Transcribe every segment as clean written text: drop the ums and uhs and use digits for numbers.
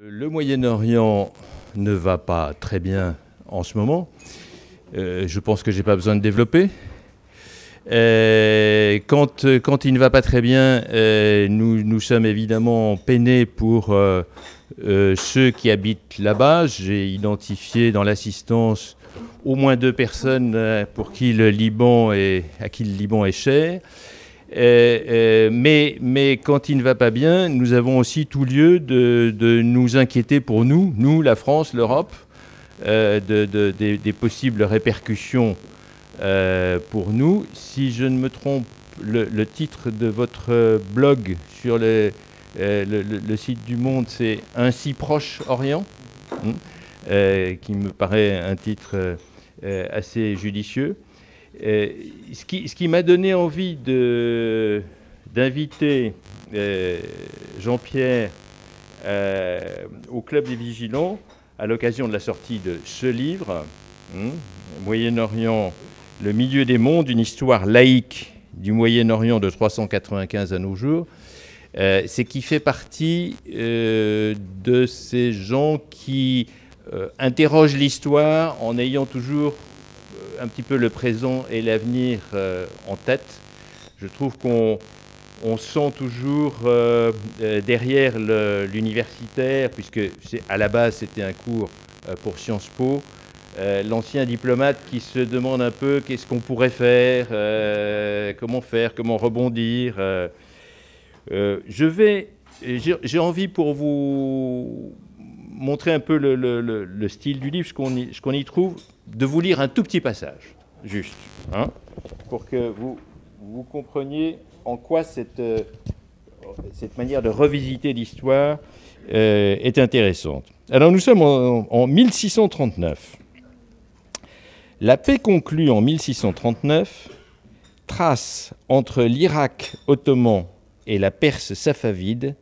Le Moyen-Orient ne va pas très bien en ce moment. Je pense que je n'ai pas besoin de développer. Quand il ne va pas très bien, nous sommes évidemment peinés pour ceux qui habitent là-bas. J'ai identifié dans l'assistance au moins 2 personnes pour qui à qui le Liban est cher. Mais quand il ne va pas bien, nous avons aussi tout lieu de nous inquiéter pour nous, la France, l'Europe, des possibles répercussions pour nous. Si je ne me trompe, le titre de votre blog sur le site du Monde, c'est « Un si proche Orient », qui me paraît un titre assez judicieux. Ce qui m'a donné envie d'inviter Jean-Pierre au Club des Vigilants à l'occasion de la sortie de ce livre, Moyen-Orient, le milieu des mondes, une histoire laïque du Moyen-Orient de 395 à nos jours, c'est qu'il fait partie de ces gens qui interrogent l'histoire en ayant toujours un petit peu le présent et l'avenir en tête. Je trouve qu'on sent toujours derrière l'universitaire, puisque à la base c'était un cours pour Sciences Po, l'ancien diplomate qui se demande un peu qu'est-ce qu'on pourrait faire, comment rebondir. J'ai envie pour vous montrer un peu le style du livre, ce qu'on y trouve, de vous lire un tout petit passage, juste, pour que vous compreniez en quoi cette manière de revisiter l'histoire est intéressante. Alors nous sommes en 1639. La paix conclue en 1639 trace entre l'Irak ottoman et la Perse safavide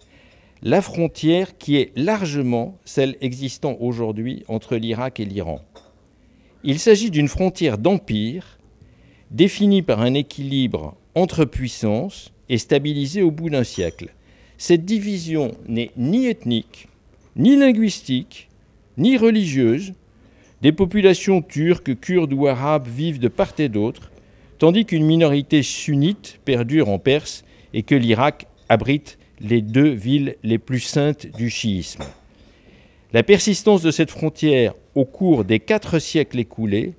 la frontière qui est largement celle existant aujourd'hui entre l'Irak et l'Iran. Il s'agit d'une frontière d'empire définie par un équilibre entre puissances et stabilisée au bout d'un siècle. Cette division n'est ni ethnique, ni linguistique, ni religieuse. Des populations turques, kurdes ou arabes vivent de part et d'autre, tandis qu'une minorité sunnite perdure en Perse et que l'Irak abrite les 2 villes les plus saintes du chiisme. La persistance de cette frontière au cours des 4 siècles écoulés,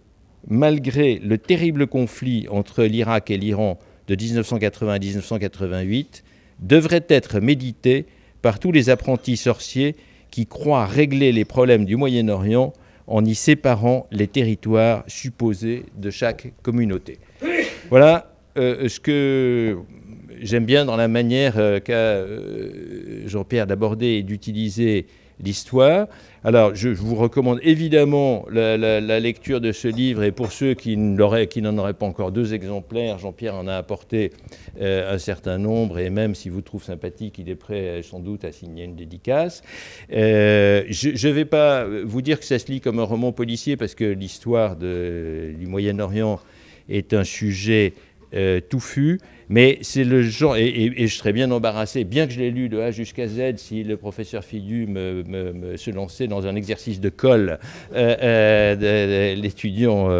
malgré le terrible conflit entre l'Irak et l'Iran de 1980 à 1988, devrait être méditée par tous les apprentis sorciers qui croient régler les problèmes du Moyen-Orient en y séparant les territoires supposés de chaque communauté. Voilà ce que j'aime bien dans la manière qu'a Jean-Pierre d'aborder et d'utiliser l'histoire. Alors, je vous recommande évidemment la lecture de ce livre, et pour ceux qui n'en auraient pas encore 2 exemplaires, Jean-Pierre en a apporté un certain nombre, et même si vous trouvez sympathique, il est prêt sans doute à signer une dédicace. Je ne vais pas vous dire que ça se lit comme un roman policier, parce que l'histoire du Moyen-Orient est un sujet touffu, mais c'est le genre, et je serais bien embarrassé, bien que je l'ai lu de A jusqu'à Z, si le professeur Fidu se lançait dans un exercice de colle l'étudiant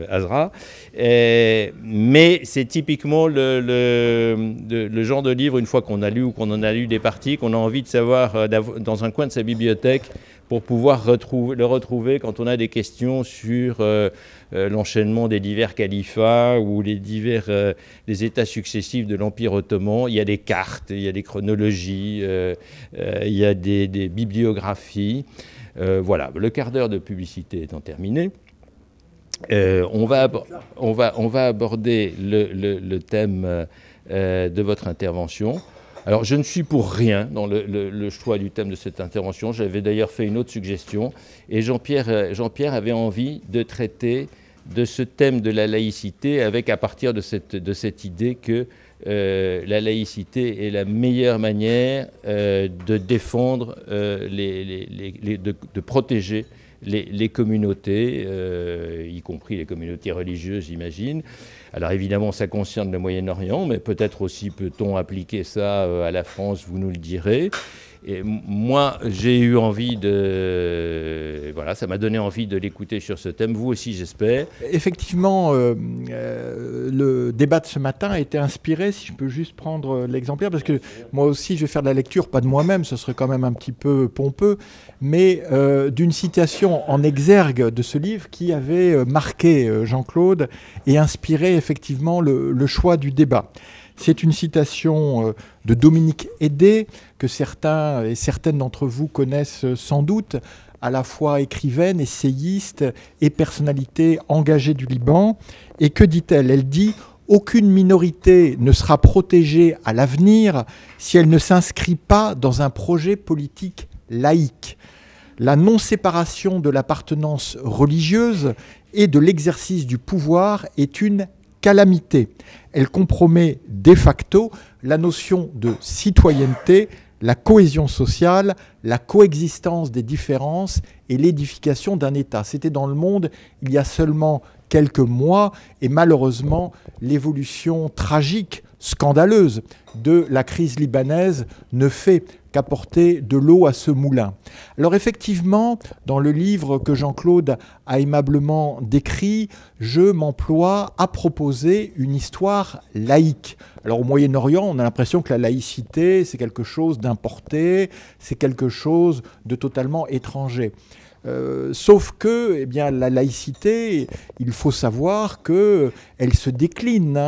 Azra. Mais c'est typiquement le genre de livre, une fois qu'on a lu ou qu'on en a lu des parties, qu'on a envie de savoir dans un coin de sa bibliothèque pour pouvoir le retrouver quand on a des questions sur l'enchaînement des divers califats ou les états successifs de l'Empire ottoman. Il y a des cartes, il y a des chronologies, il y a des bibliographies. Voilà, le quart d'heure de publicité étant terminé, on va aborder le thème de votre intervention. Alors, je ne suis pour rien dans le choix du thème de cette intervention. J'avais d'ailleurs fait une autre suggestion. Et Jean-Pierre avait envie de traiter de ce thème de la laïcité à partir de cette idée que la laïcité est la meilleure manière de défendre, de protéger les communautés, y compris les communautés religieuses, j'imagine. Alors évidemment, ça concerne le Moyen-Orient, mais peut-être aussi peut-on appliquer ça à la France, vous nous le direz. Et moi, j'ai eu envie de... Voilà, ça m'a donné envie de l'écouter sur ce thème. Vous aussi, j'espère. Effectivement, le débat de ce matin a été inspiré, si je peux juste prendre l'exemplaire, parce que moi aussi, je vais faire de la lecture, pas de moi-même, ce serait quand même un petit peu pompeux, mais d'une citation en exergue de ce livre qui avait marqué Jean-Claude et inspiré effectivement le choix du débat. C'est une citation de Dominique Hédé, que certains et certaines d'entre vous connaissent sans doute, à la fois écrivaine, essayiste et personnalité engagée du Liban. Et que dit-elle? Elle dit « Aucune minorité ne sera protégée à l'avenir si elle ne s'inscrit pas dans un projet politique laïque. La non-séparation de l'appartenance religieuse et de l'exercice du pouvoir est une calamité. Elle compromet de facto la notion de citoyenneté, la cohésion sociale, la coexistence des différences et l'édification d'un État. » C'était dans Le Monde il y a seulement quelques mois, et malheureusement, l'évolution tragique, scandaleuse de la crise libanaise ne fait qu'apporter de l'eau à ce moulin. Alors effectivement, dans le livre que Jean-Claude a aimablement décrit, je m'emploie à proposer une histoire laïque. Alors au Moyen-Orient, on a l'impression que la laïcité, c'est quelque chose d'importé, c'est quelque chose de totalement étranger. Sauf que eh bien, la laïcité, il faut savoir qu'elle se décline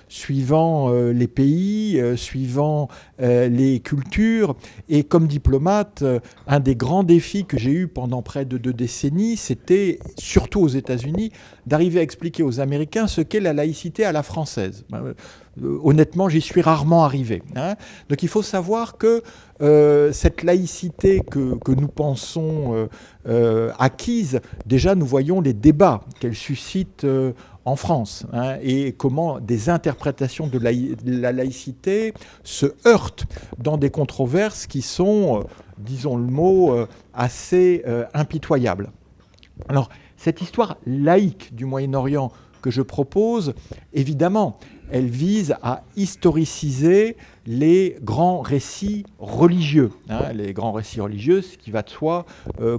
suivant les pays, suivant les cultures. Et comme diplomate, un des grands défis que j'ai eu pendant près de 2 décennies, c'était, surtout aux États-Unis, d'arriver à expliquer aux Américains ce qu'est la laïcité à la française. Honnêtement, j'y suis rarement arrivé. Donc il faut savoir que cette laïcité que nous pensons acquise, déjà nous voyons les débats qu'elle suscite en France, et comment des interprétations de la laïcité se heurtent dans des controverses qui sont, disons le mot, assez impitoyables. Alors, cette histoire laïque du Moyen-Orient que je propose, évidemment, elle vise à historiciser les grands récits religieux. Les grands récits religieux, ce qui va de soi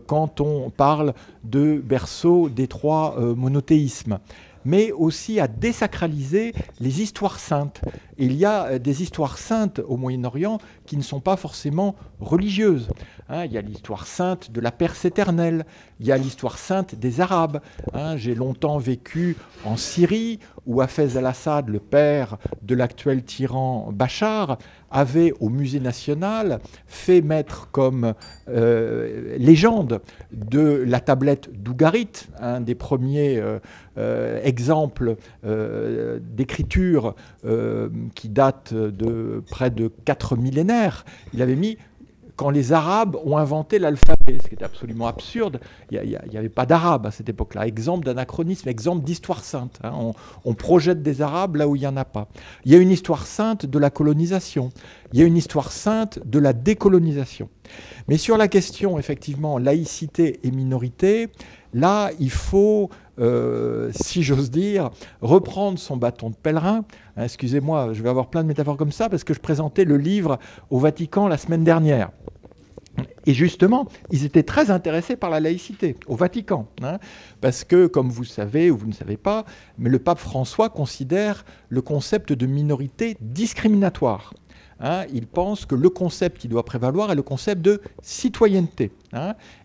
quand on parle de berceau des 3 monothéismes, mais aussi à désacraliser les histoires saintes. Et il y a des histoires saintes au Moyen-Orient qui ne sont pas forcément religieuses. Il y a l'histoire sainte de la Perse éternelle, il y a l'histoire sainte des Arabes. J'ai longtemps vécu en Syrie, où Hafez al-Assad, le père de l'actuel tyran Bachar, avait au musée national fait mettre comme légende de la tablette d'Ougarit, un des premiers exemples d'écriture qui date de près de 4 millénaires. Il avait mis quand les Arabes ont inventé l'alphabet, ce qui est absolument absurde. Il n'y avait pas d'Arabes à cette époque-là. Exemple d'anachronisme, exemple d'histoire sainte. On projette des Arabes là où il n'y en a pas. Il y a une histoire sainte de la colonisation. Il y a une histoire sainte de la décolonisation. Mais sur la question, effectivement, laïcité et minorité, là, il faut, si j'ose dire, reprendre son bâton de pèlerin. Excusez-moi, je vais avoir plein de métaphores comme ça, parce que je présentais le livre au Vatican la semaine dernière. Et justement, ils étaient très intéressés par la laïcité au Vatican, parce que, comme vous savez ou vous ne savez pas, mais le pape François considère le concept de minorité discriminatoire. Il pense que le concept qui doit prévaloir est le concept de citoyenneté,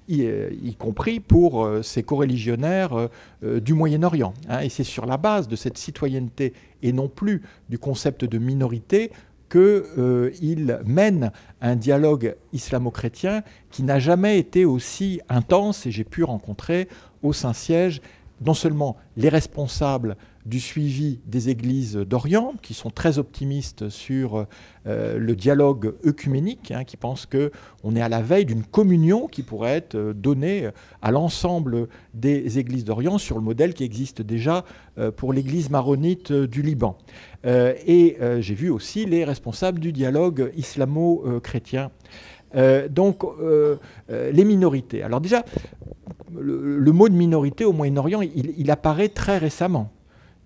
y compris pour ses coreligionnaires du Moyen-Orient. Et c'est sur la base de cette citoyenneté et non plus du concept de minorité qu'il mène un dialogue islamo-chrétien qui n'a jamais été aussi intense, et j'ai pu rencontrer au Saint-Siège non seulement les responsables du suivi des églises d'Orient, qui sont très optimistes sur le dialogue œcuménique, qui pensent qu'on est à la veille d'une communion qui pourrait être donnée à l'ensemble des églises d'Orient sur le modèle qui existe déjà pour l'église maronite du Liban. Et j'ai vu aussi les responsables du dialogue islamo-chrétien. Donc, les minorités. Alors déjà, le mot de minorité au Moyen-Orient, il apparaît très récemment.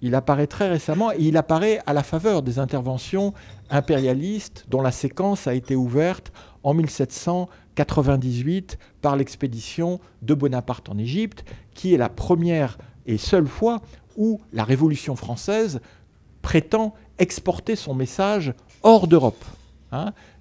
Il apparaît très récemment et il apparaît à la faveur des interventions impérialistes dont la séquence a été ouverte en 1798 par l'expédition de Bonaparte en Égypte, qui est la première et seule fois où la Révolution française prétend exporter son message hors d'Europe.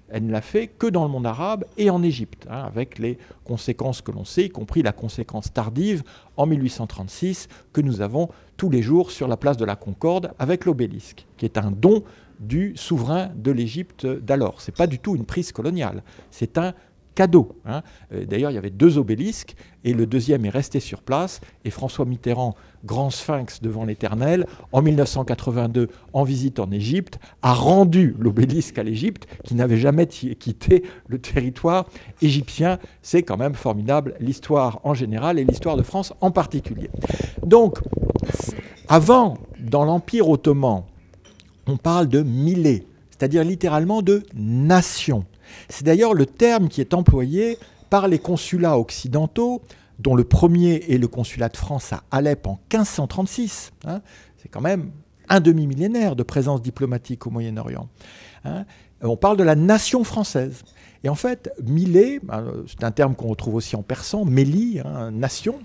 Elle ne l'a fait que dans le monde arabe et en Égypte, avec les conséquences que l'on sait, y compris la conséquence tardive en 1836 que nous avons tous les jours sur la place de la Concorde avec l'obélisque, qui est un don du souverain de l'Égypte d'alors. Ce n'est pas du tout une prise coloniale, c'est un cadeau. D'ailleurs, il y avait 2 obélisques et le deuxième est resté sur place. Et François Mitterrand, grand sphinx devant l'Éternel, en 1982, en visite en Égypte, a rendu l'obélisque à l'Égypte, qui n'avait jamais quitté le territoire égyptien. C'est quand même formidable, l'histoire en général et l'histoire de France en particulier. Donc, avant, dans l'Empire ottoman, on parle de millet, c'est-à-dire littéralement de nation. C'est d'ailleurs le terme qui est employé par les consulats occidentaux, dont le premier est le consulat de France à Alep en 1536. C'est quand même un demi-millénaire de présence diplomatique au Moyen-Orient. On parle de la nation française. Et en fait, millet, c'est un terme qu'on retrouve aussi en persan, meli, nation.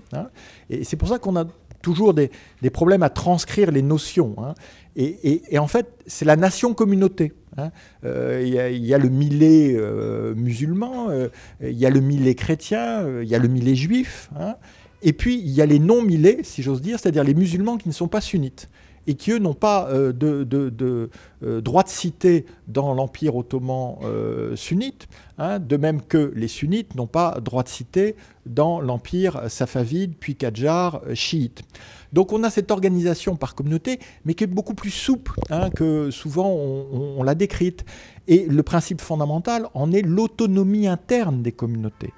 Et c'est pour ça qu'on a toujours des problèmes à transcrire les notions. Et en fait, c'est la nation-communauté. Il y a le millet musulman, il y a le millet chrétien, il y a le millet juif, et puis il y a les non-millets, si j'ose dire, c'est-à-dire les musulmans qui ne sont pas sunnites et qui, eux, n'ont pas de droit de cité dans l'Empire ottoman sunnite, de même que les sunnites n'ont pas droit de cité dans l'Empire safavide, puis Kadjar, chiite. Donc on a cette organisation par communauté, mais qui est beaucoup plus souple que souvent on l'a décrite. Et le principe fondamental en est l'autonomie interne des communautés,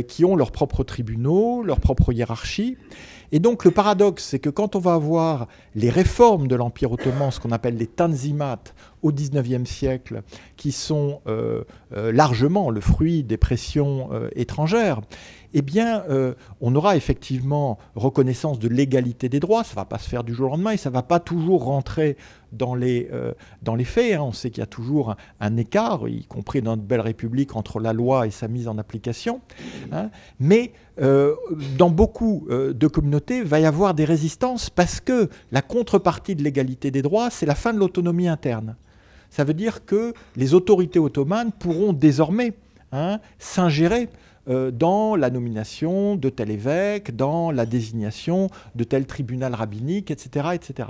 qui ont leurs propres tribunaux, leurs propres hiérarchies. Et donc le paradoxe, c'est que quand on va avoir les réformes de l'Empire ottoman, ce qu'on appelle les tanzimat au XIXe siècle, qui sont largement le fruit des pressions étrangères, eh bien, on aura effectivement reconnaissance de l'égalité des droits. Ça ne va pas se faire du jour au lendemain et ça ne va pas toujours rentrer dans les faits. On sait qu'il y a toujours un écart, y compris dans notre belle République, entre la loi et sa mise en application. Mais dans beaucoup de communautés, il va y avoir des résistances parce que la contrepartie de l'égalité des droits, c'est la fin de l'autonomie interne. Ça veut dire que les autorités ottomanes pourront désormais s'ingérer dans la nomination de tel évêque, dans la désignation de tel tribunal rabbinique, etc. etc.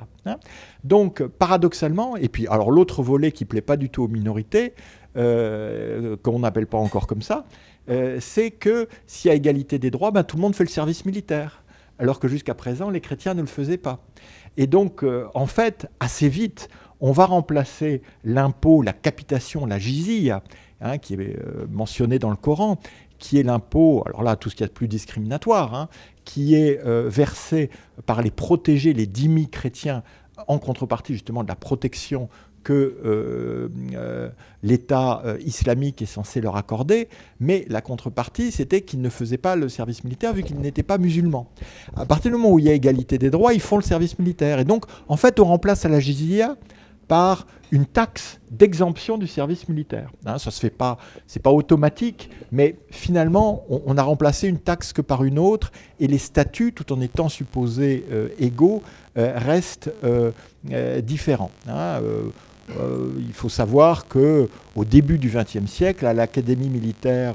Donc, paradoxalement, et puis alors l'autre volet qui ne plaît pas du tout aux minorités, qu'on n'appelle pas encore comme ça, c'est que s'il y a égalité des droits, tout le monde fait le service militaire, alors que jusqu'à présent, les chrétiens ne le faisaient pas. Et donc, en fait, assez vite, on va remplacer l'impôt, la capitation, la jizya, qui est mentionné dans le Coran, qui est l'impôt, alors là, tout ce qu'il y a de plus discriminatoire, qui est versé par les protégés, les dhimmis chrétiens, en contrepartie justement de la protection que l'État islamique est censé leur accorder, mais la contrepartie, c'était qu'ils ne faisaient pas le service militaire vu qu'ils n'étaient pas musulmans. À partir du moment où il y a égalité des droits, ils font le service militaire. Et donc, en fait, on remplace à la jizya par une taxe d'exemption du service militaire. Ça se fait pas, c'est pas automatique, mais finalement, on a remplacé une taxe que par une autre, et les statuts, tout en étant supposés égaux, restent différents. Il faut savoir qu'au début du XXe siècle, à l'Académie militaire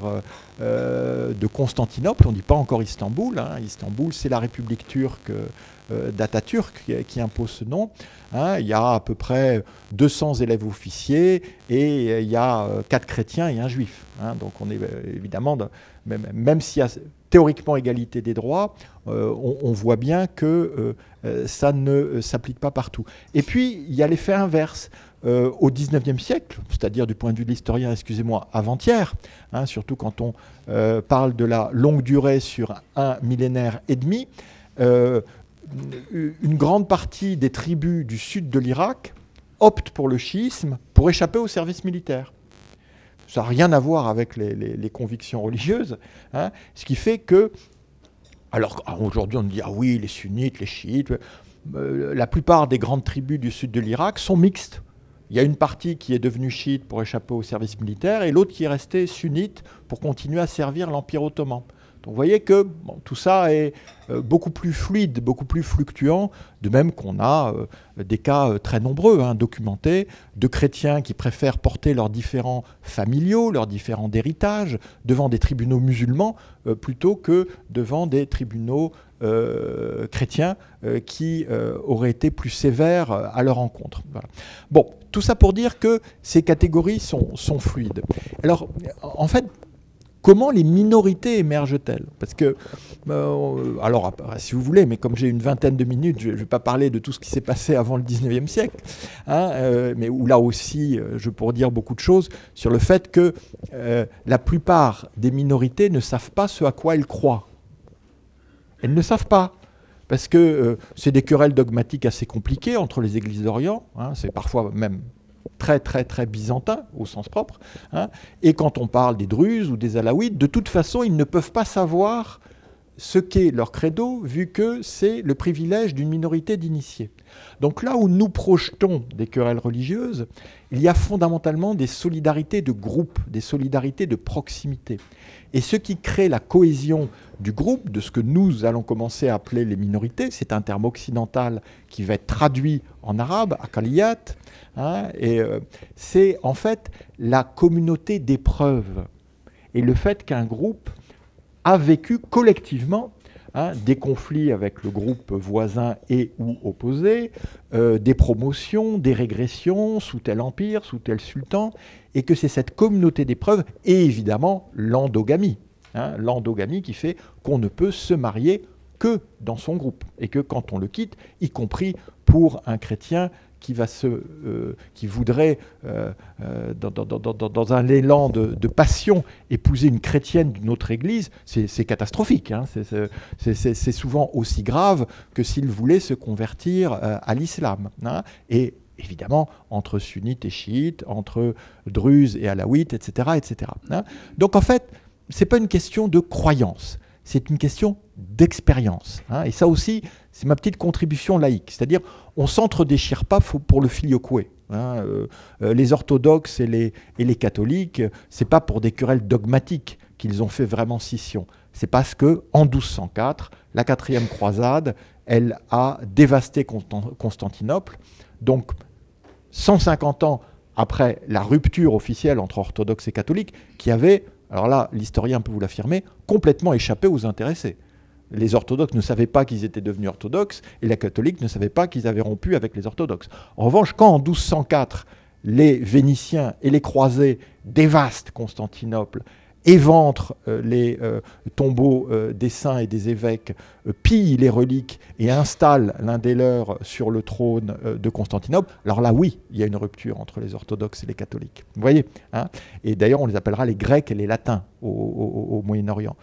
de Constantinople, on ne dit pas encore Istanbul, Istanbul c'est la République turque d'Atatürk qui impose ce nom. Il y a à peu près 200 élèves officiers et il y a 4 chrétiens et un juif. Donc on est évidemment, même s'il y a théoriquement égalité des droits, on voit bien que ça ne s'applique pas partout. Et puis il y a l'effet inverse. Au XIXe siècle, c'est-à-dire du point de vue de l'historien, excusez-moi, avant-hier, surtout quand on parle de la longue durée sur un millénaire et demi, une grande partie des tribus du sud de l'Irak optent pour le chiisme pour échapper au service militaire. Ça n'a rien à voir avec les convictions religieuses, ce qui fait que, alors aujourd'hui on dit ah oui, les sunnites, les chiites, la plupart des grandes tribus du sud de l'Irak sont mixtes. Il y a une partie qui est devenue chiite pour échapper au service militaire et l'autre qui est restée sunnite pour continuer à servir l'Empire ottoman. Donc vous voyez que tout ça est beaucoup plus fluide, beaucoup plus fluctuant, de même qu'on a des cas très nombreux, documentés, de chrétiens qui préfèrent porter leurs différends familiaux, leurs différents héritages, devant des tribunaux musulmans plutôt que devant des tribunaux chrétiens qui auraient été plus sévères à leur encontre. Voilà. Bon, tout ça pour dire que ces catégories sont fluides. Alors, en fait, comment les minorités émergent-elles? Parce que, alors, si vous voulez, mais comme j'ai une vingtaine de minutes, je ne vais pas parler de tout ce qui s'est passé avant le 19e siècle, mais où là aussi, je pourrais dire beaucoup de choses sur le fait que la plupart des minorités ne savent pas ce à quoi elles croient. Elles ne savent pas. Parce que c'est des querelles dogmatiques assez compliquées entre les églises d'Orient, c'est parfois même très très très byzantin au sens propre, et quand on parle des Druzes ou des Alaouites, de toute façon ils ne peuvent pas savoir ce qu'est leur credo vu que c'est le privilège d'une minorité d'initiés. Donc là où nous projetons des querelles religieuses, il y a fondamentalement des solidarités de groupe, des solidarités de proximité. Et ce qui crée la cohésion du groupe, de ce que nous allons commencer à appeler les minorités, c'est un terme occidental qui va être traduit en arabe, akaliyat, et c'est en fait la communauté d'épreuves et le fait qu'un groupe a vécu collectivement des conflits avec le groupe voisin et ou opposé, des promotions, des régressions sous tel empire, sous tel sultan, et que c'est cette communauté d'épreuves et évidemment l'endogamie. L'endogamie qui fait qu'on ne peut se marier que dans son groupe et que quand on le quitte, y compris pour un chrétien qui voudrait, dans un élan de passion, épouser une chrétienne d'une autre église, c'est catastrophique. C'est souvent aussi grave que s'il voulait se convertir à l'islam. Et évidemment, entre sunnites et chiites, entre druzes et alaouites, etc. etc. Donc en fait, ce n'est pas une question de croyance, c'est une question d'expérience. Et ça aussi, c'est ma petite contribution laïque. C'est-à-dire, on ne s'entre-déchire pas pour le filioque. Les orthodoxes et les catholiques, ce n'est pas pour des querelles dogmatiques qu'ils ont fait vraiment scission. C'est parce qu'en 1204, la 4e croisade, elle a dévasté Constantinople. Donc, 150 ans après la rupture officielle entre orthodoxes et catholiques, qui avait, alors là, l'historien peut vous l'affirmer, complètement échappé aux intéressés. Les orthodoxes ne savaient pas qu'ils étaient devenus orthodoxes et les catholiques ne savaient pas qu'ils avaient rompu avec les orthodoxes. En revanche, quand en 1204, les Vénitiens et les croisés dévastent Constantinople, éventrent les tombeaux des saints et des évêques, pillent les reliques et installent l'un des leurs sur le trône de Constantinople, alors là, oui, il y a une rupture entre les orthodoxes et les catholiques. Vous voyez, et d'ailleurs, on les appellera les Grecs et les Latins au Moyen-Orient.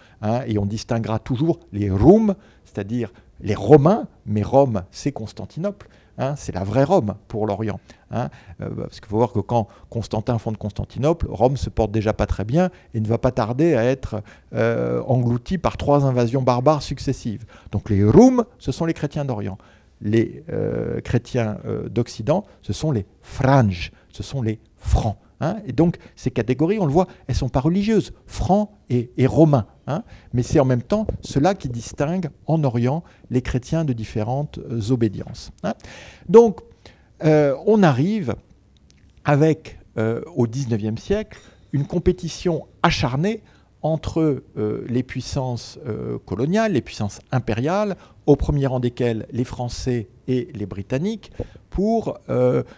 Et on distinguera toujours les Roum, c'est-à-dire les Romains, mais Rome, c'est Constantinople. C'est la vraie Rome pour l'Orient. Parce qu'il faut voir que quand Constantin fonde Constantinople, Rome se porte déjà pas très bien et ne va pas tarder à être engloutie par 3 invasions barbares successives. Donc les Roum, ce sont les chrétiens d'Orient. Les chrétiens d'Occident, ce sont les Franges, ce sont les Francs. Et donc ces catégories, on le voit, elles ne sont pas religieuses, francs et romains. Mais c'est en même temps cela qui distingue en Orient les chrétiens de différentes obédiences. Donc on arrive avec, au XIXe siècle, une compétition acharnée entre les puissances coloniales, les puissances impériales, au premier rang desquelles les Français et les Britanniques, pour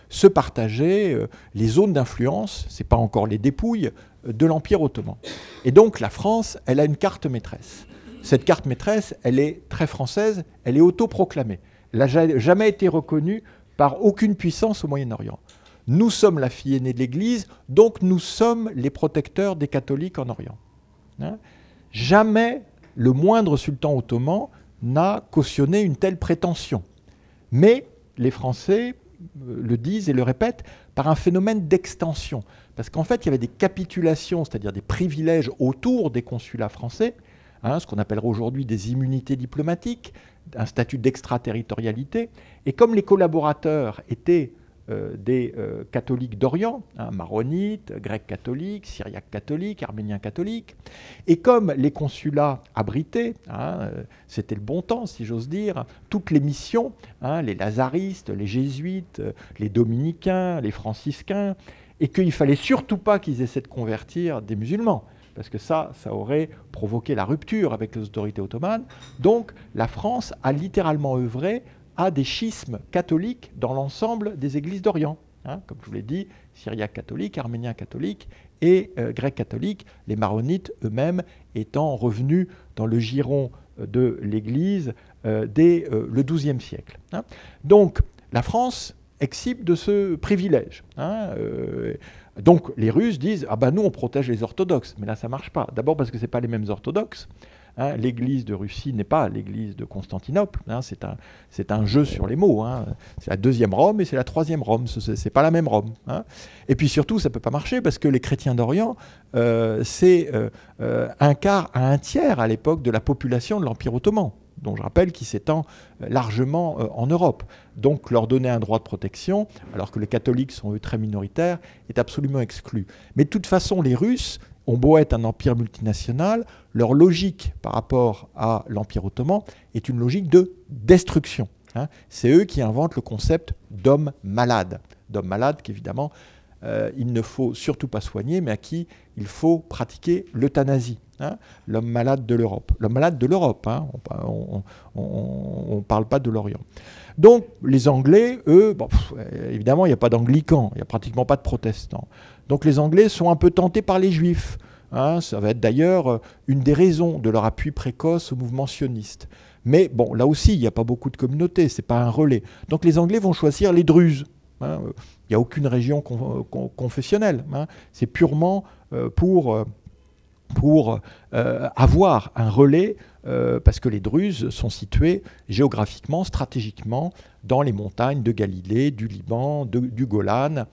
se partager les zones d'influence, ce n'est pas encore les dépouilles, de l'Empire ottoman. Et donc la France, elle a une carte maîtresse. Cette carte maîtresse, elle est très française, elle est autoproclamée. Elle n'a jamais été reconnue par aucune puissance au Moyen-Orient. Nous sommes la fille aînée de l'Église, donc nous sommes les protecteurs des catholiques en Orient. Jamais le moindre sultan ottoman n'a cautionné une telle prétention. Mais les Français le disent et le répètent par un phénomène d'extension. Parce qu'en fait, il y avait des capitulations, c'est-à-dire des privilèges autour des consulats français, hein, ce qu'on appellerait aujourd'hui des immunités diplomatiques, un statut d'extraterritorialité. Et comme les collaborateurs étaient des catholiques d'Orient, hein, maronites, grecs catholiques, syriaques catholiques, arméniens catholiques, et comme les consulats abritaient, hein, c'était le bon temps si j'ose dire, toutes les missions, hein, les lazaristes, les jésuites, les dominicains, les franciscains, et qu'il ne fallait surtout pas qu'ils essaient de convertir des musulmans, parce que ça aurait provoqué la rupture avec les autorités ottomanes. Donc la France a littéralement œuvré à des schismes catholiques dans l'ensemble des églises d'Orient. Hein, comme je vous l'ai dit, syriaques catholiques, arméniens catholiques et grecs catholiques, les maronites eux-mêmes étant revenus dans le giron de l'Église dès le XIIe siècle. Hein. Donc la France exhibe de ce privilège. Hein, donc les Russes disent « Ah ben nous on protège les orthodoxes », mais là ça ne marche pas. D'abord parce que ce n'est pas les mêmes orthodoxes. Hein, l'église de Russie n'est pas l'église de Constantinople, hein, c'est un jeu sur les mots. Hein. C'est la deuxième Rome et c'est la troisième Rome, c'est pas la même Rome. Hein. Et puis surtout, ça ne peut pas marcher parce que les chrétiens d'Orient, c'est un quart à un tiers à l'époque de la population de l'Empire ottoman, dont je rappelle qu'il s'étend largement en Europe. Donc leur donner un droit de protection, alors que les catholiques sont eux très minoritaires, est absolument exclu. Mais de toute façon, les Russes ont beau être un empire multinational, leur logique par rapport à l'Empire ottoman est une logique de destruction. Hein. C'est eux qui inventent le concept d'homme malade. D'homme malade qu'évidemment, il ne faut surtout pas soigner, mais à qui il faut pratiquer l'euthanasie. Hein. L'homme malade de l'Europe. L'homme malade de l'Europe, hein. On ne parle pas de l'Orient. Donc les Anglais, eux, bon, évidemment, il n'y a pas d'anglicans, il n'y a pratiquement pas de protestants. Donc les Anglais sont un peu tentés par les Juifs. Hein, ça va être d'ailleurs une des raisons de leur appui précoce au mouvement sioniste. Mais bon, là aussi, il n'y a pas beaucoup de communautés, ce n'est pas un relais. Donc les Anglais vont choisir les Druzes. Hein, il n'y a aucune région confessionnelle. Hein, c'est purement pour avoir un relais, parce que les Druzes sont situés géographiquement, stratégiquement, dans les montagnes de Galilée, du Liban, du Golan,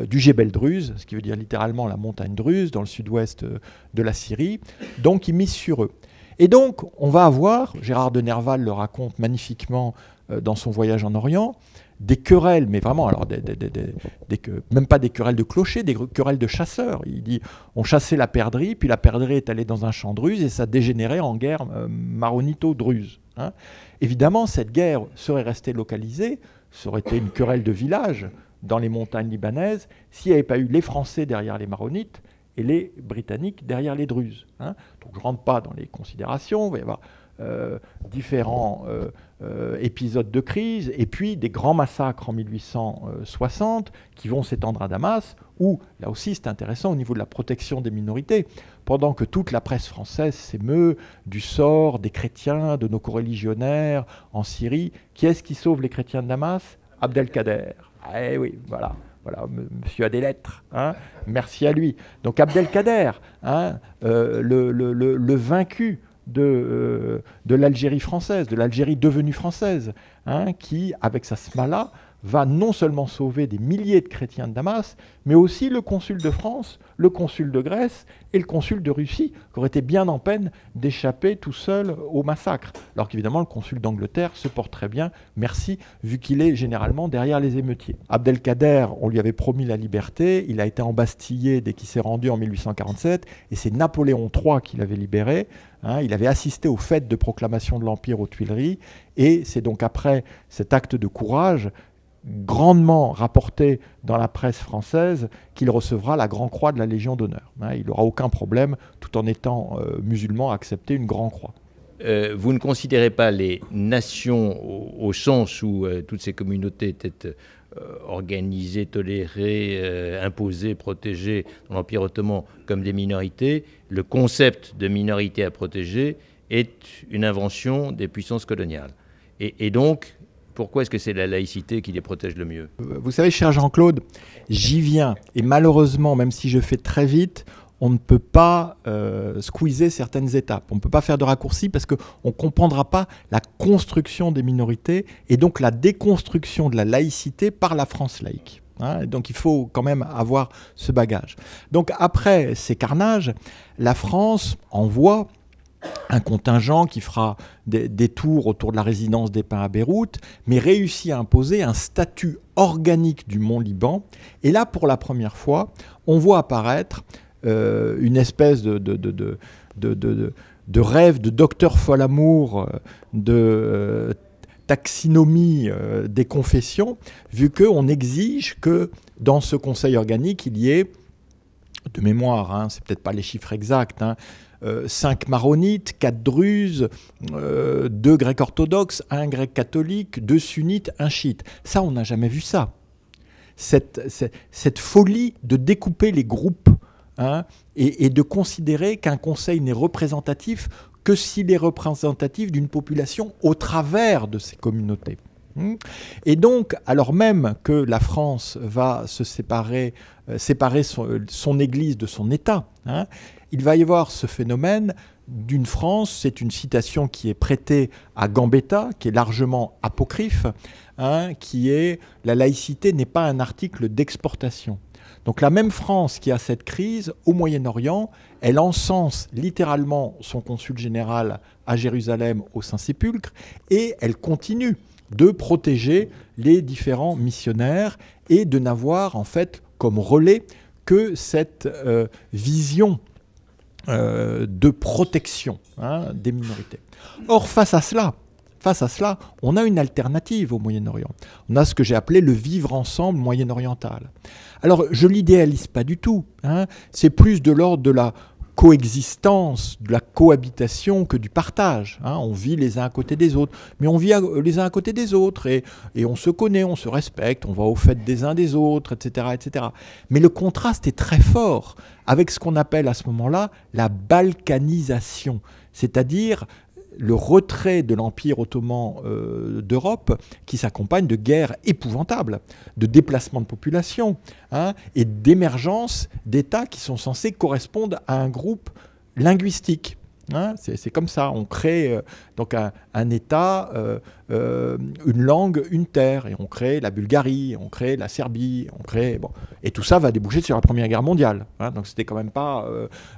du Jebel Druze, ce qui veut dire littéralement la montagne druze, dans le sud-ouest de la Syrie. Donc ils misent sur eux. Et donc on va avoir, Gérard de Nerval le raconte magnifiquement dans son voyage en Orient, des querelles, mais vraiment, alors même pas des querelles de clochers, des querelles de chasseurs. Il dit, on chassait la perdrix, puis la perdrix est allée dans un champ druze et ça dégénérait en guerre maronito-druze. Hein. Évidemment, cette guerre serait restée localisée, ça aurait été une querelle de village dans les montagnes libanaises, s'il n'y avait pas eu les Français derrière les maronites et les Britanniques derrière les druzes. Hein. Donc je ne rentre pas dans les considérations, il va y avoir différents épisodes de crise, et puis des grands massacres en 1860 qui vont s'étendre à Damas, où, là aussi c'est intéressant au niveau de la protection des minorités, pendant que toute la presse française s'émeut du sort des chrétiens, de nos coreligionnaires en Syrie. Qui est-ce qui sauve les chrétiens de Damas? Abdelkader. Eh oui, voilà. Voilà, monsieur a des lettres, hein, merci à lui. Donc Abdelkader, hein, le vaincu de l'Algérie française, de l'Algérie devenue française, hein, qui, avec sa smala, va non seulement sauver des milliers de chrétiens de Damas, mais aussi le consul de France, le consul de Grèce et le consul de Russie, qui auraient été bien en peine d'échapper tout seul au massacre. Alors qu'évidemment, le consul d'Angleterre se porte très bien, merci, vu qu'il est généralement derrière les émeutiers. Abdelkader, on lui avait promis la liberté, il a été embastillé dès qu'il s'est rendu en 1847, et c'est Napoléon III qui l'avait libéré. Hein, il avait assisté aux fêtes de proclamation de l'Empire aux Tuileries, et c'est donc après cet acte de courage, grandement rapporté dans la presse française, qu'il recevra la Grand Croix de la Légion d'honneur. Hein, il n'aura aucun problème, tout en étant musulman, à accepter une Grand Croix. Vous ne considérez pas les nations au sens où toutes ces communautés étaient organisées, tolérées, imposées, protégées dans l'Empire ottoman comme des minorités. Le concept de minorité à protéger est une invention des puissances coloniales. Et donc, pourquoi est-ce que c'est la laïcité qui les protège le mieux? Vous savez, cher Jean-Claude, j'y viens. Et malheureusement, même si je fais très vite, on ne peut pas squeezer certaines étapes. On ne peut pas faire de raccourcis parce qu'on ne comprendra pas la construction des minorités et donc la déconstruction de la laïcité par la France laïque. Hein, donc il faut quand même avoir ce bagage. Donc après ces carnages, la France envoie un contingent qui fera des tours autour de la résidence des Pins à Beyrouth, mais réussit à imposer un statut organique du Mont Liban. Et là, pour la première fois, on voit apparaître une espèce de rêve de docteur Folamour, de taxinomie des confessions, vu qu'on exige que dans ce conseil organique, il y ait, de mémoire, hein, c'est peut-être pas les chiffres exacts, 5 maronites, 4 druzes, 2 grecs orthodoxes, 1 grec catholique, 2 sunnites, 1 chiite. Ça, on n'a jamais vu ça. Cette folie de découper les groupes, hein, et de considérer qu'un conseil n'est représentatif que s'il est représentatif d'une population au travers de ces communautés. Et donc, alors même que la France va se séparer son Église de son État, hein, il va y avoir ce phénomène d'une France, c'est une citation qui est prêtée à Gambetta, qui est largement apocryphe, hein, qui est « La laïcité n'est pas un article d'exportation ». Donc la même France qui a cette crise, au Moyen-Orient, elle encense littéralement son consul général à Jérusalem au Saint-Sépulcre et elle continue de protéger les différents missionnaires et de n'avoir en fait comme relais que cette vision de protection, hein, des minorités. Or, face à cela, on a une alternative au Moyen-Orient. On a ce que j'ai appelé le vivre ensemble moyen-oriental. Alors, je ne l'idéalise pas du tout, hein. C'est plus de l'ordre de la coexistence, de la cohabitation que du partage, hein. On vit les uns à côté des autres, mais on vit les uns à côté des autres et on se connaît, on se respecte, on va aux fêtes des uns des autres, etc., etc. Mais le contraste est très fort avec ce qu'on appelle à ce moment-là la balkanisation, c'est-à-dire le retrait de l'Empire ottoman d'Europe qui s'accompagne de guerres épouvantables, de déplacements de population, hein, et d'émergence d'États qui sont censés correspondre à un groupe linguistique. Hein, c'est comme ça, on crée donc un État, une langue, une terre, et on crée la Bulgarie, on crée la Serbie, on crée... Bon, et tout ça va déboucher sur la Première Guerre mondiale, hein, donc c'était quand même pas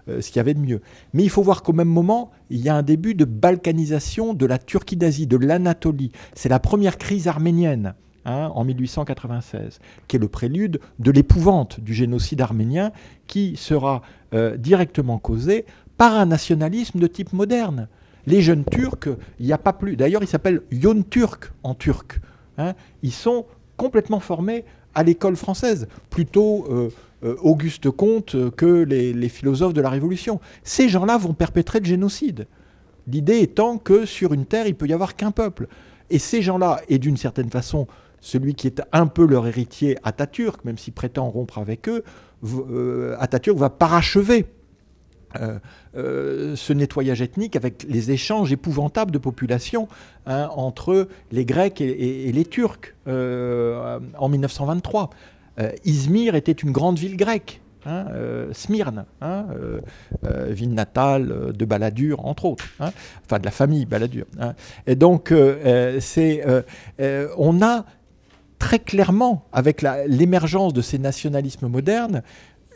ce qu'il y avait de mieux. Mais il faut voir qu'au même moment, il y a un début de balkanisation de la Turquie d'Asie, de l'Anatolie. C'est la première crise arménienne, hein, en 1896, qui est le prélude de l'épouvante du génocide arménien qui sera directement causé par un nationalisme de type moderne. Les jeunes Turcs, il n'y a pas plus... D'ailleurs, ils s'appellent Youn Turk en turc. Hein, ils sont complètement formés à l'école française, plutôt Auguste Comte que les philosophes de la Révolution. Ces gens-là vont perpétrer le génocide. L'idée étant que sur une terre, il ne peut y avoir qu'un peuple. Et ces gens-là, et d'une certaine façon, celui qui est un peu leur héritier, Atatürk, même s'il prétend rompre avec eux, Atatürk va parachever ce nettoyage ethnique avec les échanges épouvantables de population, hein, entre les Grecs et les Turcs en 1923. Izmir était une grande ville grecque, hein, Smyrne, hein, ville natale de Balladur, entre autres, hein, enfin de la famille Balladur. Hein. Et donc, on a très clairement, avec l'émergence de ces nationalismes modernes,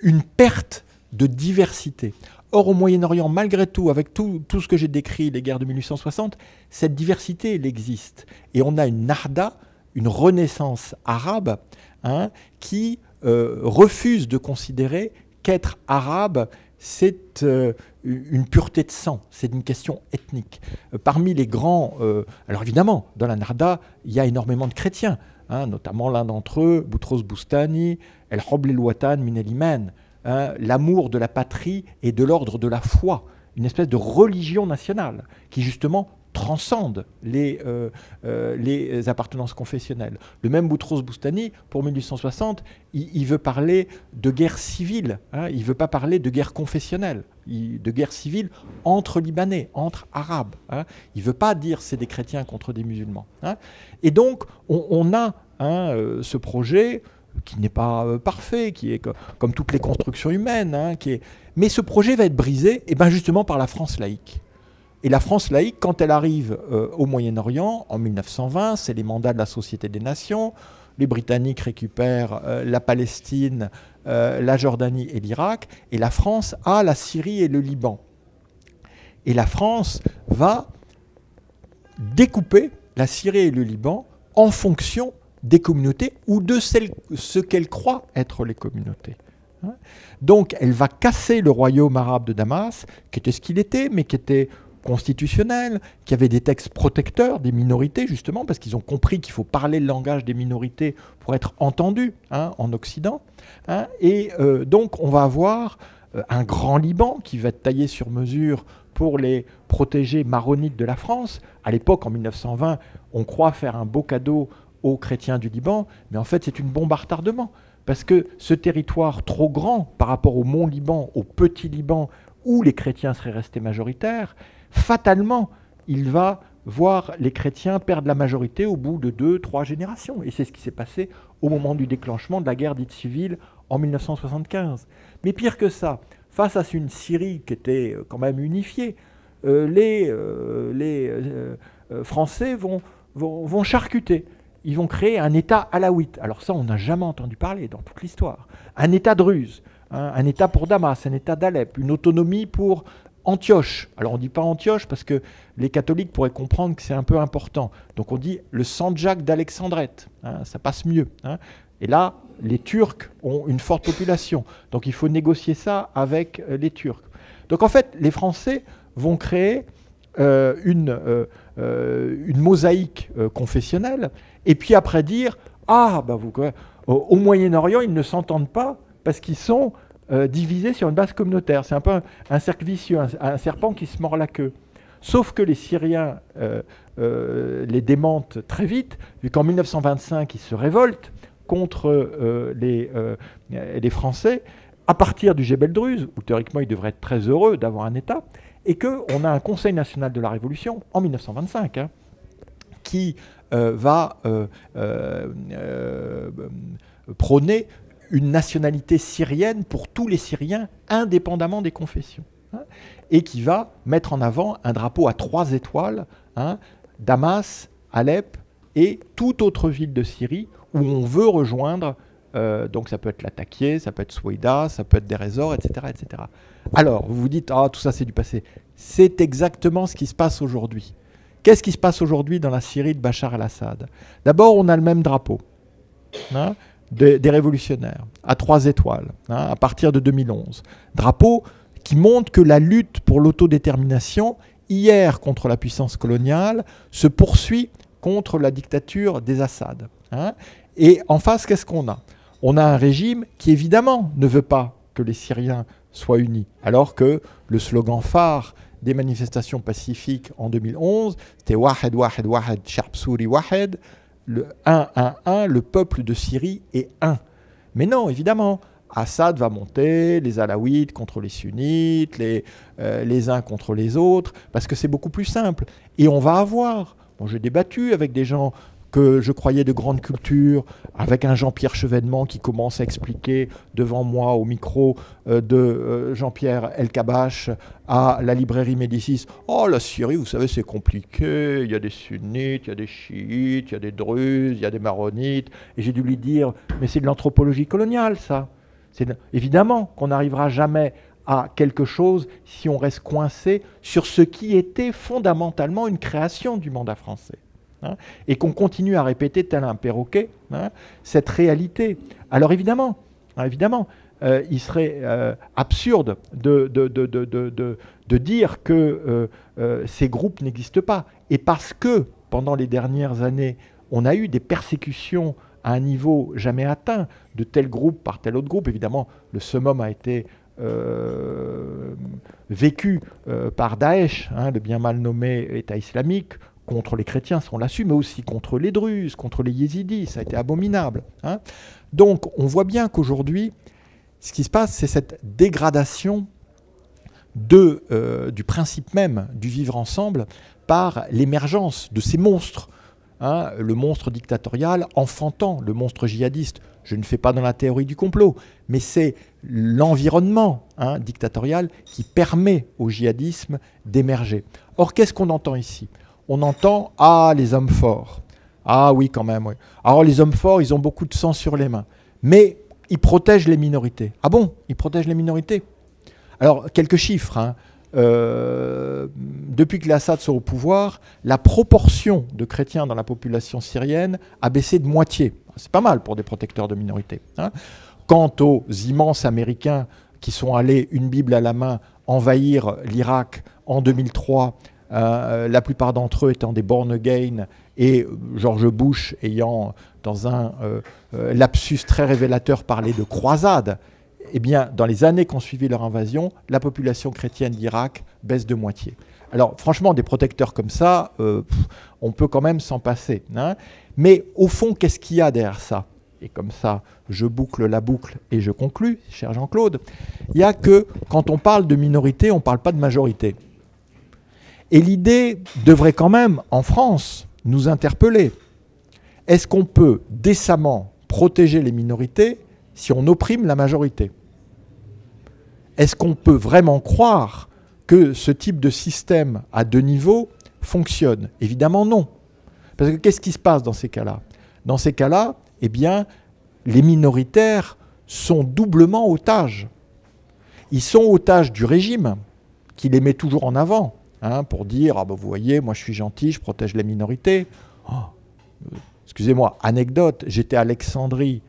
une perte de diversité. Or, au Moyen-Orient, malgré tout, avec tout ce que j'ai décrit, les guerres de 1860, cette diversité, elle existe. Et on a une Nahda, une renaissance arabe, hein, qui refuse de considérer qu'être arabe, c'est une pureté de sang, c'est une question ethnique. Parmi les grands... alors évidemment, dans la Nahda, il y a énormément de chrétiens, hein, notamment l'un d'entre eux, Boutros Boustani, El Hobl el-Watan min el-Iman, hein, l'amour de la patrie et de l'ordre de la foi, une espèce de religion nationale qui justement transcende les appartenances confessionnelles. Le même Boutros Boustani, pour 1860, il veut parler de guerre civile, hein, il ne veut pas parler de guerre confessionnelle, de guerre civile entre Libanais, entre Arabes. Hein. Il ne veut pas dire c'est des chrétiens contre des musulmans. Hein. Et donc, on a, hein, ce projet qui n'est pas parfait, qui est comme toutes les constructions humaines, hein, mais ce projet va être brisé justement par la France laïque. Et la France laïque, quand elle arrive au Moyen-Orient, en 1920, c'est les mandats de la Société des Nations, les Britanniques récupèrent la Palestine, la Jordanie et l'Irak, et la France a la Syrie et le Liban. Et la France va découper la Syrie et le Liban en fonction des communautés ou de ce qu'elle croit être les communautés. Donc elle va casser le royaume arabe de Damas, qui était ce qu'il était, mais qui était constitutionnel, qui avait des textes protecteurs des minorités, justement, parce qu'ils ont compris qu'il faut parler le langage des minorités pour être entendu en Occident. Et donc on va avoir un grand Liban qui va être taillé sur mesure pour les protégés maronites de la France. À l'époque, en 1920, on croit faire un beau cadeau aux chrétiens du Liban, mais en fait c'est une bombe à retardement. Parce que ce territoire trop grand par rapport au mont Liban, au petit Liban, où les chrétiens seraient restés majoritaires, fatalement, il va voir les chrétiens perdre la majorité au bout de 2-3 générations. Et c'est ce qui s'est passé au moment du déclenchement de la guerre dite civile en 1975. Mais pire que ça, face à une Syrie qui était quand même unifiée, les Français vont charcuter. Ils vont créer un État alaouite. Alors ça, on n'a jamais entendu parler dans toute l'histoire. Un État druze, un État pour Damas, un État d'Alep, une autonomie pour Antioche. Alors on ne dit pas Antioche parce que les catholiques pourraient comprendre que c'est un peu important. Donc on dit le Sandjak d'Alexandrette. Ça passe mieux. Et là, les Turcs ont une forte population. Donc il faut négocier ça avec les Turcs. Donc en fait, les Français vont créer une mosaïque confessionnelle, et puis après dire au Moyen-Orient, ils ne s'entendent pas parce qu'ils sont divisés sur une base communautaire. C'est un peu un cercle vicieux, un serpent qui se mord la queue. Sauf que les Syriens les démentent très vite, vu qu'en 1925, ils se révoltent contre les Français, à partir du Jebel Druze, où théoriquement ils devraient être très heureux d'avoir un État, et qu'on a un Conseil national de la Révolution en 1925 qui va prôner une nationalité syrienne pour tous les Syriens, indépendamment des confessions, et qui va mettre en avant un drapeau à 3 étoiles, Damas, Alep et toute autre ville de Syrie où on veut rejoindre. Donc ça peut être Latakia, ça peut être Souaïda, ça peut être Deir ez-Zor, etc., etc. Alors, vous vous dites, tout ça c'est du passé. C'est exactement ce qui se passe aujourd'hui. Qu'est-ce qui se passe aujourd'hui dans la Syrie de Bachar el-Assad? D'abord, on a le même drapeau des révolutionnaires, à 3 étoiles, à partir de 2011. Drapeau qui montre que la lutte pour l'autodétermination, hier contre la puissance coloniale, se poursuit contre la dictature des Assad. Et en face, qu'est-ce qu'on a? On a un régime qui, évidemment, ne veut pas que les Syriens soient unis, alors que le slogan phare des manifestations pacifiques en 2011, c'était « Wahed, Wahed, Wahed, Sharp Souri, Wahed », le 1, le peuple de Syrie est un. Mais non, évidemment, Assad va monter, les Alaouites contre les Sunnites, les uns contre les autres, parce que c'est beaucoup plus simple. Et on va avoir, j'ai débattu avec des gens que je croyais de grande culture, avec un Jean-Pierre Chevènement qui commence à expliquer devant moi au micro de Jean-Pierre Elkabbach à la librairie Médicis, « Oh, la Syrie, vous savez, c'est compliqué, il y a des sunnites, il y a des chiites, il y a des druzes, il y a des maronites. » Et j'ai dû lui dire, mais c'est de l'anthropologie coloniale, ça. Évidemment qu'on n'arrivera jamais à quelque chose si on reste coincé sur ce qui était fondamentalement une création du mandat français. Et qu'on continue à répéter tel un perroquet cette réalité. Alors évidemment, il serait absurde de dire que ces groupes n'existent pas. Et parce que pendant les dernières années, on a eu des persécutions à un niveau jamais atteint de tel groupe par tel autre groupe, évidemment, le summum a été vécu par Daesh, le bien mal nommé État islamique, contre les chrétiens, on l'a su, mais aussi contre les Druzes, contre les Yézidis, ça a été abominable. Donc on voit bien qu'aujourd'hui, ce qui se passe, c'est cette dégradation du principe même du vivre ensemble par l'émergence de ces monstres. Le monstre dictatorial enfantant le monstre djihadiste. Je ne fais pas dans la théorie du complot, mais c'est l'environnement dictatorial qui permet au djihadisme d'émerger. Or, qu'est-ce qu'on entend ici? On entend « Ah, les hommes forts ». Ah oui, quand même, oui. Alors, les hommes forts, ils ont beaucoup de sang sur les mains. Mais ils protègent les minorités. Ah bon? Ils protègent les minorités? Alors, quelques chiffres. depuis que l'Assad soit au pouvoir, la proportion de chrétiens dans la population syrienne a baissé de moitié. C'est pas mal pour des protecteurs de minorités. Hein. Quant aux immenses Américains qui sont allés, une Bible à la main, envahir l'Irak en 2003, la plupart d'entre eux étant des born again, et George Bush ayant, dans un lapsus très révélateur, parlé de croisade, eh bien, dans les années qui ont suivi leur invasion, la population chrétienne d'Irak baisse de moitié. Alors, franchement, des protecteurs comme ça, on peut quand même s'en passer. Hein. Mais au fond, qu'est-ce qu'il y a derrière ça? Et comme ça, je boucle la boucle et je conclus, cher Jean-Claude. Il y a que, quand on parle de minorité, on ne parle pas de majorité. Et l'idée devrait quand même, en France, nous interpeller. Est-ce qu'on peut décemment protéger les minorités si on opprime la majorité? Est-ce qu'on peut vraiment croire que ce type de système à deux niveaux fonctionne? Évidemment non. Parce que qu'est-ce qui se passe dans ces cas-là? Dans ces cas-là, eh bien, les minoritaires sont doublement otages. Ils sont otages du régime, qui les met toujours en avant, hein, pour dire « Ah ben vous voyez, moi je suis gentil, je protège les minorités. Oh, » Excusez-moi, anecdote, j'étais à Alexandrie,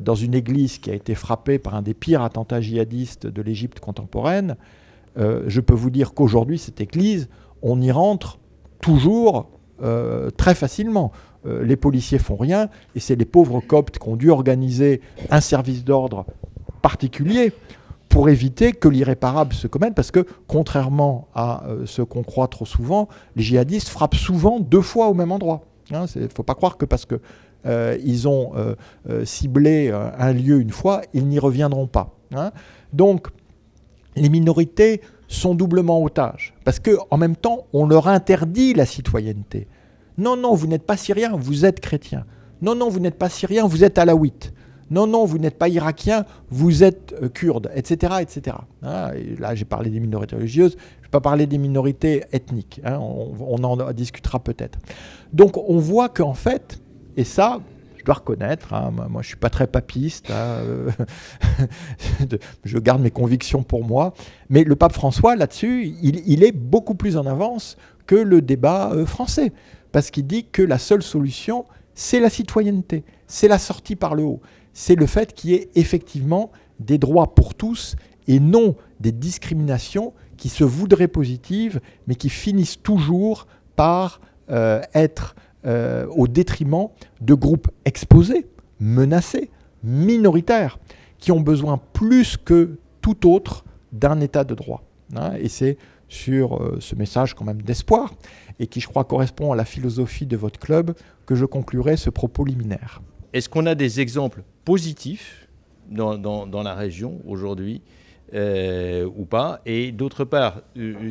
dans une église qui a été frappée par un des pires attentats djihadistes de l'Égypte contemporaine. Je peux vous dire qu'aujourd'hui, cette église, on y rentre toujours très facilement. Les policiers font rien, et c'est les pauvres coptes qui ont dû organiser un service d'ordre particulier pour éviter que l'irréparable se commette, parce que, contrairement à ce qu'on croit trop souvent, les djihadistes frappent souvent 2 fois au même endroit. Il ne faut pas croire que parce que ils ont ciblé un lieu une fois, ils n'y reviendront pas. Hein. Donc, les minorités sont doublement otages, parce qu'en même temps, on leur interdit la citoyenneté. Non, non, vous n'êtes pas syrien, vous êtes chrétien. Non, non, vous n'êtes pas syrien, vous êtes alawite. Non, non, vous n'êtes pas irakien, vous êtes kurde, etc. etc. Hein, et là, j'ai parlé des minorités religieuses, je ne vais pas parler des minorités ethniques. Hein, on en discutera peut-être. Donc, on voit qu'en fait, et ça, je dois reconnaître, hein, moi je ne suis pas très papiste, hein, je garde mes convictions pour moi, mais le pape François, là-dessus, il est beaucoup plus en avance que le débat français, parce qu'il dit que la seule solution, c'est la citoyenneté, c'est la sortie par le haut, c'est le fait qu'il y ait effectivement des droits pour tous et non des discriminations qui se voudraient positives, mais qui finissent toujours par être au détriment de groupes exposés, menacés, minoritaires, qui ont besoin plus que tout autre d'un état de droit. Hein, et c'est sur ce message quand même d'espoir, et qui je crois correspond à la philosophie de votre club, que je conclurai ce propos liminaire. Est-ce qu'on a des exemples positifs dans la région aujourd'hui ou pas? Et d'autre part,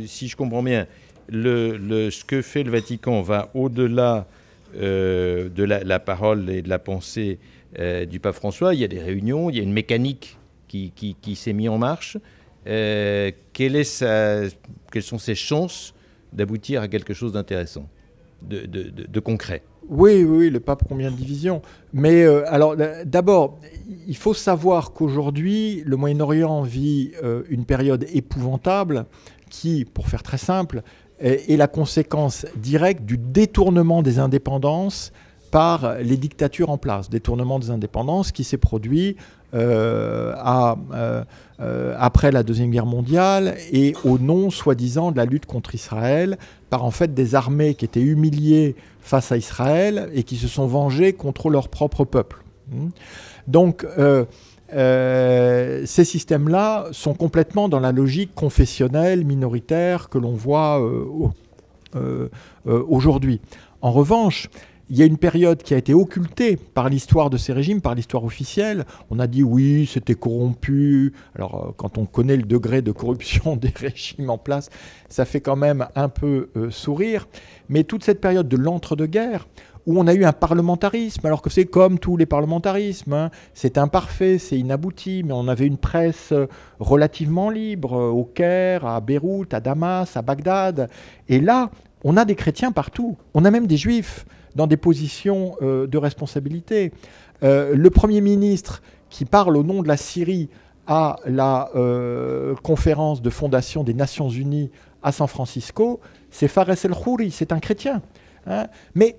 si je comprends bien, ce que fait le Vatican va au-delà de la parole et de la pensée du pape François. Il y a des réunions, il y a une mécanique qui s'est mise en marche. Quelles sont ses chances d'aboutir à quelque chose d'intéressant, de concret? Oui, le pape combien de divisions. Mais alors, d'abord, il faut savoir qu'aujourd'hui, le Moyen-Orient vit une période épouvantable qui, pour faire très simple, est la conséquence directe du détournement des indépendances par les dictatures en place. Détournement des indépendances qui s'est produit après la Deuxième Guerre mondiale et au nom, soi-disant, de la lutte contre Israël, par en fait des armées qui étaient humiliées face à Israël et qui se sont vengées contre leur propre peuple. Donc, ces systèmes-là sont complètement dans la logique confessionnelle, minoritaire que l'on voit aujourd'hui. En revanche, il y a une période qui a été occultée par l'histoire de ces régimes, par l'histoire officielle. On a dit oui, c'était corrompu. Alors, quand on connaît le degré de corruption des régimes en place, ça fait quand même un peu sourire. Mais toute cette période de l'entre-deux-guerres, où on a eu un parlementarisme, alors que c'est comme tous les parlementarismes, hein, c'est imparfait, c'est inabouti, mais on avait une presse relativement libre, au Caire, à Beyrouth, à Damas, à Bagdad. Et là, on a des chrétiens partout, on a même des juifs dans des positions de responsabilité. Le Premier ministre qui parle au nom de la Syrie à la conférence de fondation des Nations Unies à San Francisco, c'est Fares el-Khoury, c'est un chrétien. Hein. Mais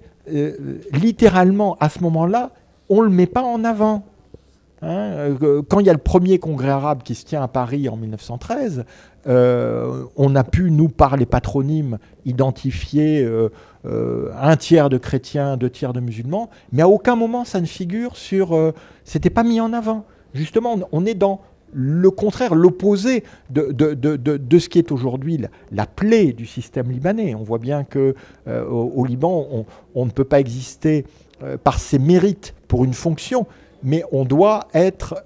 littéralement, à ce moment-là, on ne le met pas en avant. Hein. Quand il y a le premier congrès arabe qui se tient à Paris en 1913, on a pu, nous, par les patronymes, identifier un tiers de chrétiens, 2 tiers de musulmans, mais à aucun moment ça ne figure sur... c'était pas mis en avant. Justement, on est dans le contraire, l'opposé de ce qui est aujourd'hui la plaie du système libanais. On voit bien qu'au Liban, on ne peut pas exister par ses mérites pour une fonction, mais on doit être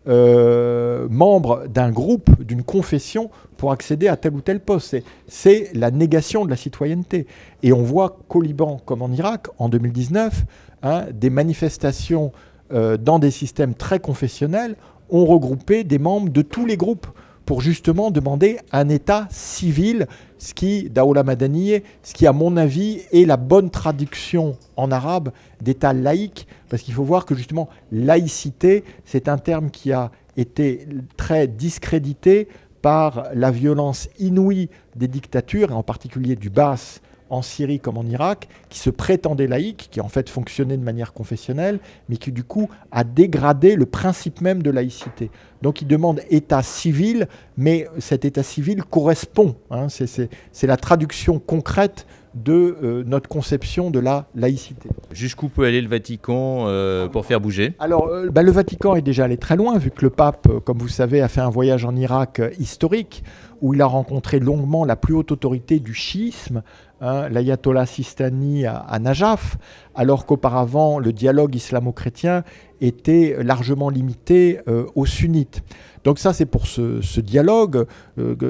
membre d'un groupe, d'une confession pour accéder à tel ou tel poste. C'est la négation de la citoyenneté. Et on voit qu'au Liban, comme en Irak, en 2019, hein, des manifestations dans des systèmes très confessionnels ont regroupé des membres de tous les groupes pour justement demander un État civil, ce qui, Daoula Madaniye, ce qui à mon avis est la bonne traduction en arabe d'État laïque, parce qu'il faut voir que justement laïcité, c'est un terme qui a été très discrédité par la violence inouïe des dictatures, et en particulier du Baas en Syrie comme en Irak, qui se prétendait laïque, qui en fait fonctionnait de manière confessionnelle, mais qui du coup a dégradé le principe même de laïcité. Donc il demande État civil, mais cet État civil correspond, hein, c'est la traduction concrète de notre conception de la laïcité. Jusqu'où peut aller le Vatican pour faire bouger? Alors, le Vatican est déjà allé très loin, vu que le pape, comme vous savez, a fait un voyage en Irak historique, où il a rencontré longuement la plus haute autorité du chiisme, hein, l'ayatollah Sistani à Najaf, alors qu'auparavant, le dialogue islamo-chrétien était largement limité aux sunnites. Donc ça, c'est pour ce dialogue.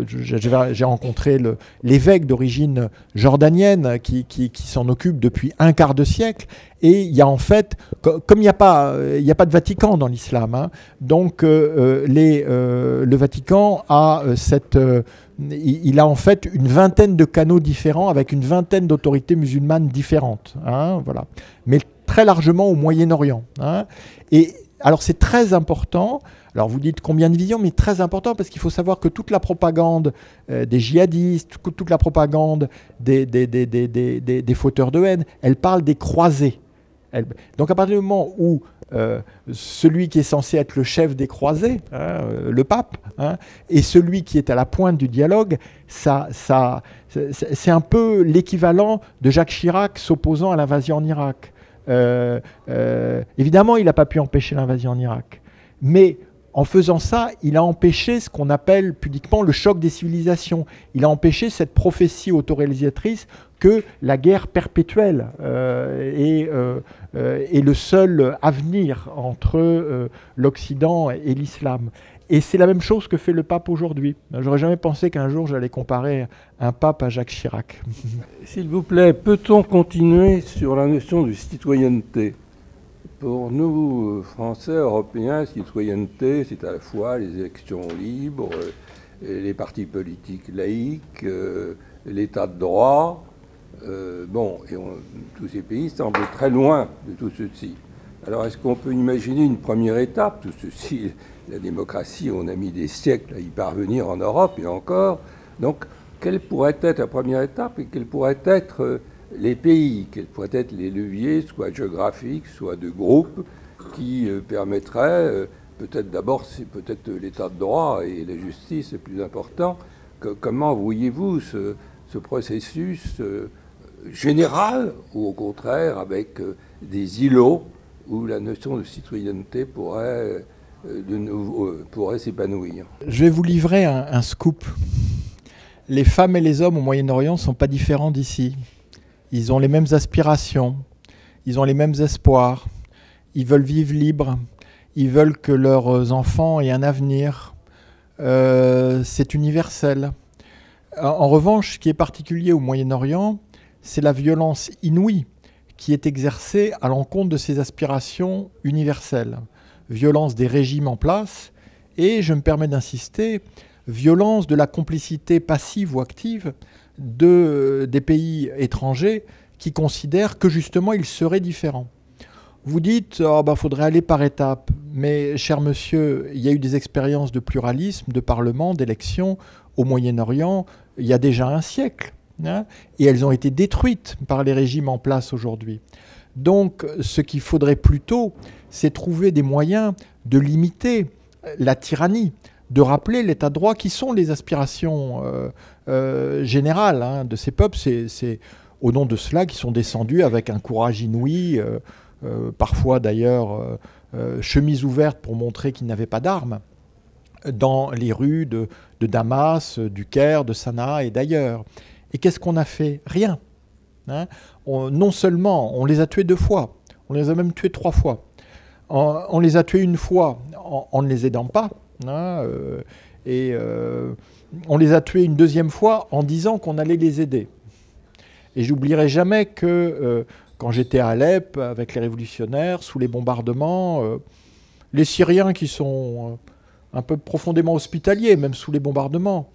J'ai rencontré l'évêque d'origine jordanienne qui s'en occupe depuis un quart de siècle. Et il y a en fait, comme il n'y a pas de Vatican dans l'islam, hein, donc le Vatican a il a en fait une vingtaine de canaux différents avec une vingtaine d'autorités musulmanes différentes. Hein, voilà. Mais très largement au Moyen-Orient. Hein. Et alors c'est très important. Alors vous dites combien de visions, mais très important parce qu'il faut savoir que toute la propagande des djihadistes, toute la propagande des fauteurs de haine, elle parle des croisés. Donc à partir du moment où celui qui est censé être le chef des croisés, hein, le pape, hein, et celui qui est à la pointe du dialogue, c'est un peu l'équivalent de Jacques Chirac s'opposant à l'invasion en Irak. Évidemment, il n'a pas pu empêcher l'invasion en Irak. Mais en faisant ça, il a empêché ce qu'on appelle pudiquement le choc des civilisations. Il a empêché cette prophétie autoréalisatrice que la guerre perpétuelle est le seul avenir entre l'Occident et l'islam. Et c'est la même chose que fait le pape aujourd'hui. J'aurais jamais pensé qu'un jour j'allais comparer un pape à Jacques Chirac. S'il vous plaît, peut-on continuer sur la notion de citoyenneté ? Pour nous, Français, Européens, citoyenneté, c'est à la fois les élections libres, les partis politiques laïques, l'état de droit. Tous ces pays semblent très loin de tout ceci. Alors, est-ce qu'on peut imaginer une première étape? Tout ceci, la démocratie, on a mis des siècles à y parvenir en Europe et encore. Donc, quelle pourrait être la première étape et quels pourraient être les pays, quels pourraient être les leviers, soit géographiques, soit de groupes, qui permettraient, peut-être d'abord, c'est peut-être l'état de droit et la justice le plus important. Comment voyez-vous ce processus général, ou au contraire avec des îlots où la notion de citoyenneté pourrait s'épanouir? Je vais vous livrer un scoop. Les femmes et les hommes au Moyen-Orient ne sont pas différents d'ici. Ils ont les mêmes aspirations, ils ont les mêmes espoirs, ils veulent vivre libres, ils veulent que leurs enfants aient un avenir. C'est universel. En revanche, ce qui est particulier au Moyen-Orient, c'est la violence inouïe qui est exercée à l'encontre de ces aspirations universelles. Violence des régimes en place et, je me permets d'insister, violence de la complicité passive ou active des pays étrangers qui considèrent que justement ils seraient différents. Vous dites, faudrait aller par étapes. Mais, cher monsieur, il y a eu des expériences de pluralisme, de parlement, d'élections au Moyen-Orient il y a déjà un siècle. Hein, et elles ont été détruites par les régimes en place aujourd'hui. Donc, ce qu'il faudrait plutôt, c'est trouver des moyens de limiter la tyrannie, de rappeler l'état de droit qui sont les aspirations générales hein, de ces peuples. C'est au nom de cela qu'ils sont descendus avec un courage inouï, parfois d'ailleurs chemise ouverte pour montrer qu'ils n'avaient pas d'armes, dans les rues de Damas, du Caire, de Sanaa et d'ailleurs. Et qu'est-ce qu'on a fait? Rien. Hein, non seulement on les a tués 2 fois, on les a même tués 3 fois. On les a tués une fois en ne les aidant pas, hein, on les a tués une 2e fois en disant qu'on allait les aider. Et j'oublierai jamais que quand j'étais à Alep avec les révolutionnaires, sous les bombardements, les Syriens qui sont un peu profondément hospitaliers, même sous les bombardements,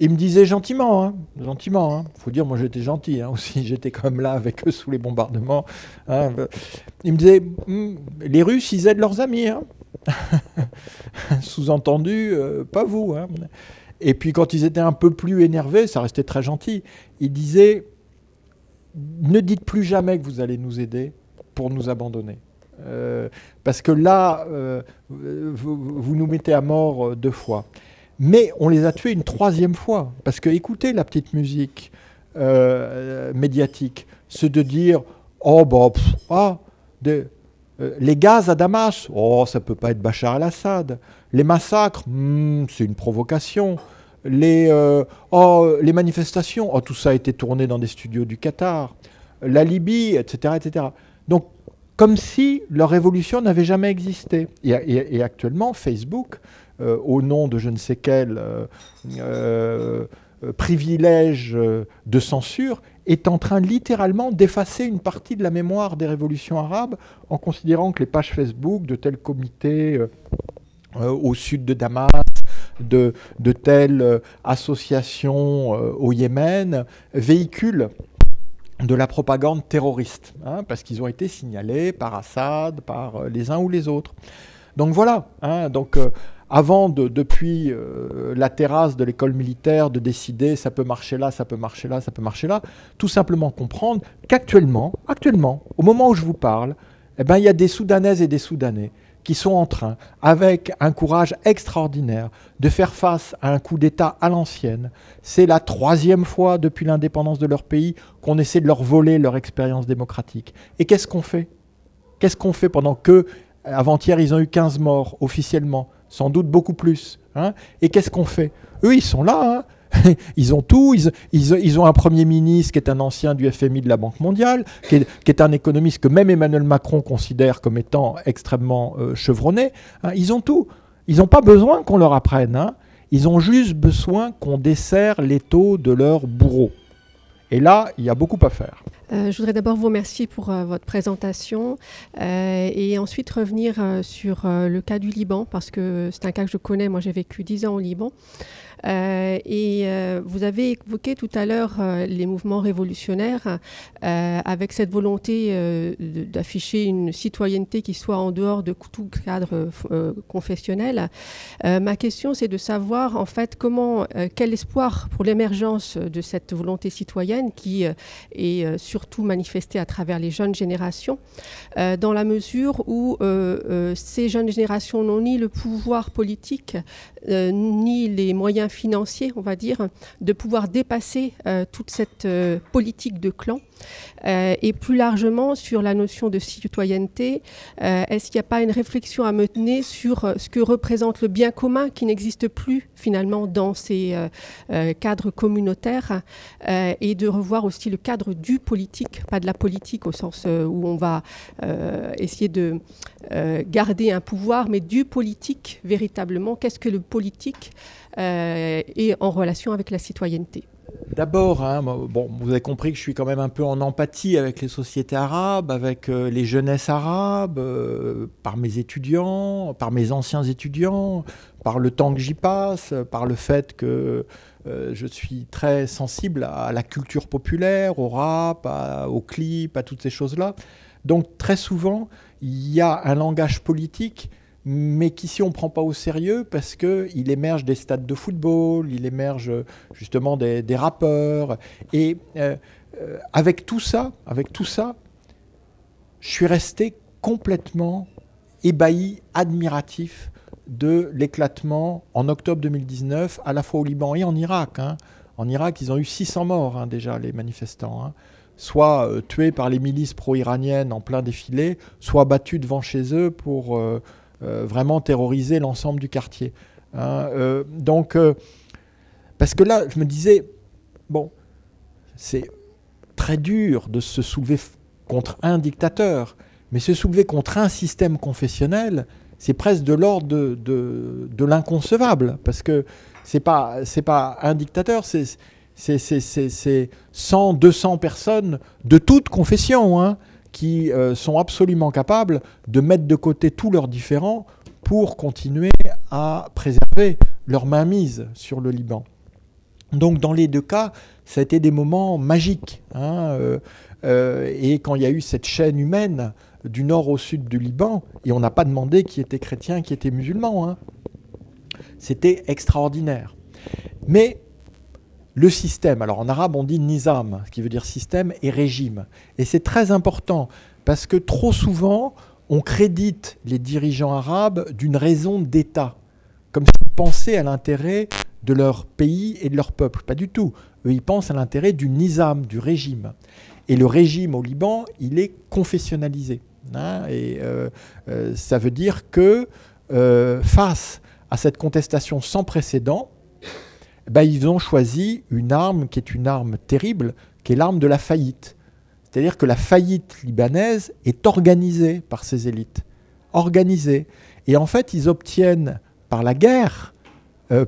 ils me disaient gentiment, faut dire, moi j'étais gentil aussi, j'étais quand même là avec eux sous les bombardements. Hein. Ils me disaient, les Russes, ils aident leurs amis. Hein. Sous-entendu, pas vous. Hein. Et puis quand ils étaient un peu plus énervés, ça restait très gentil, ils disaient, ne dites plus jamais que vous allez nous aider pour nous abandonner. Parce que là, vous nous mettez à mort 2 fois. Mais on les a tués une 3e fois. Parce que écoutez la petite musique médiatique, c'est de dire les gaz à Damas, ça peut pas être Bachar el-Assad. Les massacres, c'est une provocation. Les manifestations, tout ça a été tourné dans des studios du Qatar. La Libye, etc., etc. Donc, comme si leur révolution n'avait jamais existé. Et actuellement, Facebook, au nom de je ne sais quel privilège de censure, est en train littéralement d'effacer une partie de la mémoire des révolutions arabes en considérant que les pages Facebook de tel comité au sud de Damas, de telle association au Yémen, véhiculent de la propagande terroriste, hein, parce qu'ils ont été signalés par Assad, par les uns ou les autres. Donc voilà, hein, avant depuis la terrasse de l'école militaire de décider ça peut marcher là, ça peut marcher là, ça peut marcher là, tout simplement comprendre qu'actuellement, au moment où je vous parle, il y a des Soudanaises et des Soudanais qui sont en train, avec un courage extraordinaire, de faire face à un coup d'État à l'ancienne. C'est la 3e fois depuis l'indépendance de leur pays qu'on essaie de leur voler leur expérience démocratique. Et qu'est-ce qu'on fait? Qu'est-ce qu'on fait pendant que, avant-hier, ils ont eu 15 morts officiellement, sans doute beaucoup plus, hein? Et qu'est-ce qu'on fait? Eux, ils sont là, hein? Ils ont tout, ils ont un Premier ministre qui est un ancien du FMI de la Banque mondiale, qui est un économiste que même Emmanuel Macron considère comme étant extrêmement chevronné. Hein, ils ont tout. Ils n'ont pas besoin qu'on leur apprenne. Hein. Ils ont juste besoin qu'on desserre l'étau de leur bourreau. Et là, il y a beaucoup à faire. Je voudrais d'abord vous remercier pour votre présentation et ensuite revenir sur le cas du Liban, parce que c'est un cas que je connais. Moi, j'ai vécu 10 ans au Liban. Vous avez évoqué tout à l'heure les mouvements révolutionnaires avec cette volonté d'afficher une citoyenneté qui soit en dehors de tout cadre confessionnel. Ma question, c'est de savoir en fait quel espoir pour l'émergence de cette volonté citoyenne qui est surtout manifestée à travers les jeunes générations, dans la mesure où ces jeunes générations n'ont ni le pouvoir politique ni les moyens financiers, on va dire, de pouvoir dépasser toute cette politique de clan. Et plus largement sur la notion de citoyenneté, est-ce qu'il n'y a pas une réflexion à mener sur ce que représente le bien commun qui n'existe plus finalement dans ces cadres communautaires et de revoir aussi le cadre du politique, pas de la politique au sens où on va essayer de garder un pouvoir, mais du politique véritablement. Qu'est-ce que le politique est en relation avec la citoyenneté ? D'abord, hein, bon, vous avez compris que je suis quand même un peu en empathie avec les sociétés arabes, avec les jeunesses arabes, par mes étudiants, par mes anciens étudiants, par le temps que j'y passe, par le fait que je suis très sensible à la culture populaire, au rap, aux clips, à toutes ces choses-là. Donc très souvent, il y a un langage politique, mais qu'ici on ne prend pas au sérieux parce qu'il émerge des stades de football, il émerge justement des rappeurs. Et avec tout ça, je suis resté complètement ébahi, admiratif de l'éclatement en octobre 2019, à la fois au Liban et en Irak. Hein. En Irak, ils ont eu 600 morts hein, déjà, les manifestants. Hein. Soit tués par les milices pro-iraniennes en plein défilé, soit battus devant chez eux pour vraiment terroriser l'ensemble du quartier. Hein. Parce que là, je me disais, bon, c'est très dur de se soulever contre un dictateur, mais se soulever contre un système confessionnel, c'est presque de l'ordre de l'inconcevable, parce que c'est pas un dictateur, c'est 100, 200 personnes de toute confession hein, qui sont absolument capables de mettre de côté tous leurs différends pour continuer à préserver leur mainmise sur le Liban. Donc dans les deux cas, ça a été des moments magiques. Hein, et quand il y a eu cette chaîne humaine du nord au sud du Liban, et on n'a pas demandé qui était chrétien, qui était musulman, hein, c'était extraordinaire. Mais le système, alors en arabe on dit nizam, ce qui veut dire système et régime. Et c'est très important parce que trop souvent on crédite les dirigeants arabes d'une raison d'État, comme s'ils pensaient à l'intérêt de leur pays et de leur peuple. Pas du tout. Eux, ils pensent à l'intérêt du nizam, du régime. Et le régime au Liban, il est confessionnalisé. Hein, et ça veut dire que face à cette contestation sans précédent, ben, ils ont choisi une arme qui est une arme terrible, qui est l'arme de la faillite. C'est-à-dire que la faillite libanaise est organisée par ces élites. Organisée. Et en fait, ils obtiennent par la guerre,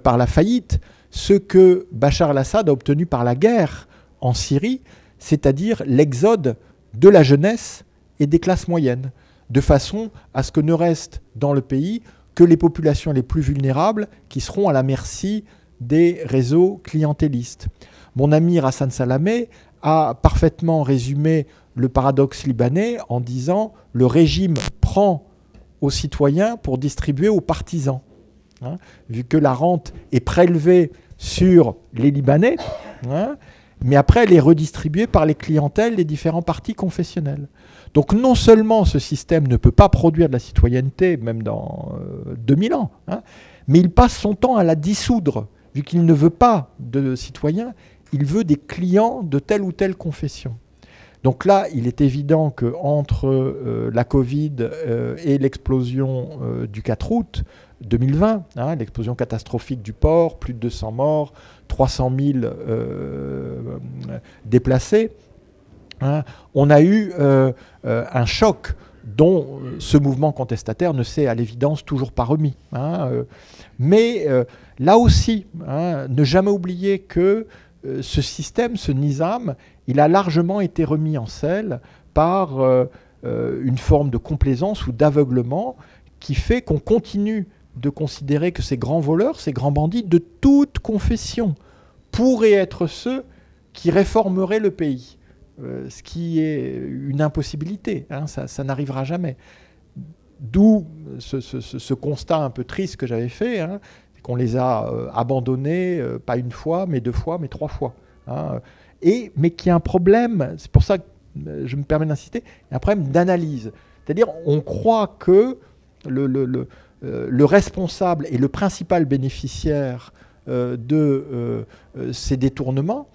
par la faillite, ce que Bachar el-Assad a obtenu par la guerre en Syrie, c'est-à-dire l'exode de la jeunesse et des classes moyennes, de façon à ce que ne restent dans le pays que les populations les plus vulnérables qui seront à la merci des réseaux clientélistes. Mon ami Hassan Salamé a parfaitement résumé le paradoxe libanais en disant « le régime prend aux citoyens pour distribuer aux partisans hein, ». Vu que la rente est prélevée sur les Libanais, hein, mais après elle est redistribuée par les clientèles des différents partis confessionnels. Donc non seulement ce système ne peut pas produire de la citoyenneté, même dans 2000 ans, hein, mais il passe son temps à la dissoudre. Vu qu'il ne veut pas de citoyens, il veut des clients de telle ou telle confession. Donc là, il est évident qu'entre la Covid et l'explosion du 4 août 2020, hein, l'explosion catastrophique du port, plus de 200 morts, 300 000 déplacés, hein, on a eu un choc dont ce mouvement contestataire ne s'est à l'évidence toujours pas remis. Hein, mais là aussi, hein, ne jamais oublier que ce système, ce nizam, il a largement été remis en selle par une forme de complaisance ou d'aveuglement qui fait qu'on continue de considérer que ces grands voleurs, ces grands bandits de toute confession pourraient être ceux qui réformeraient le pays. Ce qui est une impossibilité, hein, ça n'arrivera jamais. D'où ce constat un peu triste que j'avais fait, hein, qu'on les a abandonnés, pas une fois, mais 2 fois, mais 3 fois. Hein, mais qu'il y a un problème, c'est pour ça que je me permets d'insister, il y a un problème d'analyse. C'est-à-dire, on croit que le responsable et le principal bénéficiaire de ces détournements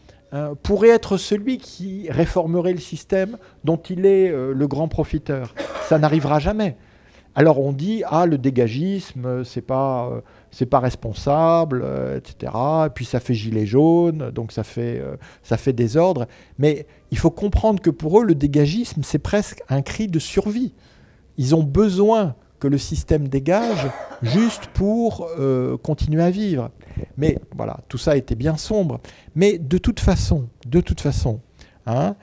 pourrait être celui qui réformerait le système dont il est le grand profiteur. Ça n'arrivera jamais. Alors on dit le dégagisme, c'est pas responsable, etc. Et puis ça fait gilet jaune, donc ça fait désordre. Mais il faut comprendre que pour eux, le dégagisme, c'est presque un cri de survie. Ils ont besoin que le système dégage juste pour continuer à vivre. Mais voilà, tout ça était bien sombre. Mais de toute façon, hein,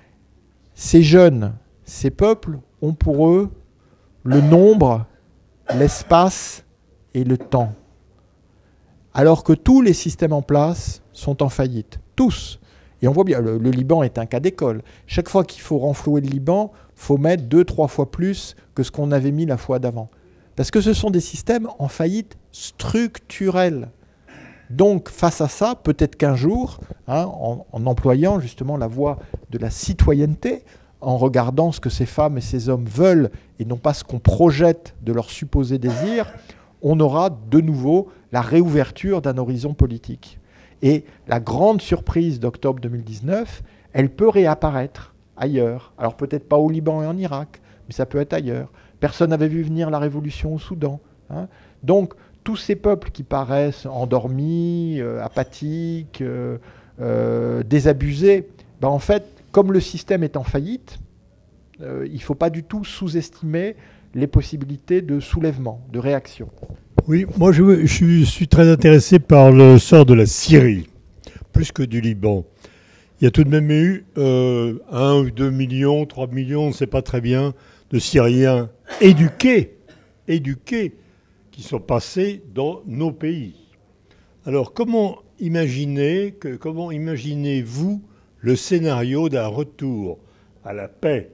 ces jeunes, ces peuples ont pour eux le nombre, l'espace et le temps. Alors que tous les systèmes en place sont en faillite. Tous. Et on voit bien, le Liban est un cas d'école. Chaque fois qu'il faut renflouer le Liban, il faut mettre 2-3 fois plus que ce qu'on avait mis la fois d'avant. Parce que ce sont des systèmes en faillite structurelle. Donc, face à ça, peut-être qu'un jour, hein, en employant justement la voie de la citoyenneté, en regardant ce que ces femmes et ces hommes veulent et non pas ce qu'on projette de leur supposé désir, on aura de nouveau la réouverture d'un horizon politique. Et la grande surprise d'octobre 2019, elle peut réapparaître ailleurs. Alors peut-être pas au Liban et en Irak, mais ça peut être ailleurs. Personne n'avait vu venir la révolution au Soudan. Hein. Donc tous ces peuples qui paraissent endormis, apathiques, désabusés, ben en fait, comme le système est en faillite, il ne faut pas du tout sous-estimer les possibilités de soulèvement, de réaction. Oui, moi je suis très intéressé par le sort de la Syrie, plus que du Liban. Il y a tout de même eu 1 ou 2 millions, 3 millions, on ne sait pas très bien, de Syriens éduqués, qui sont passés dans nos pays. Alors comment imaginez-vous le scénario d'un retour à la paix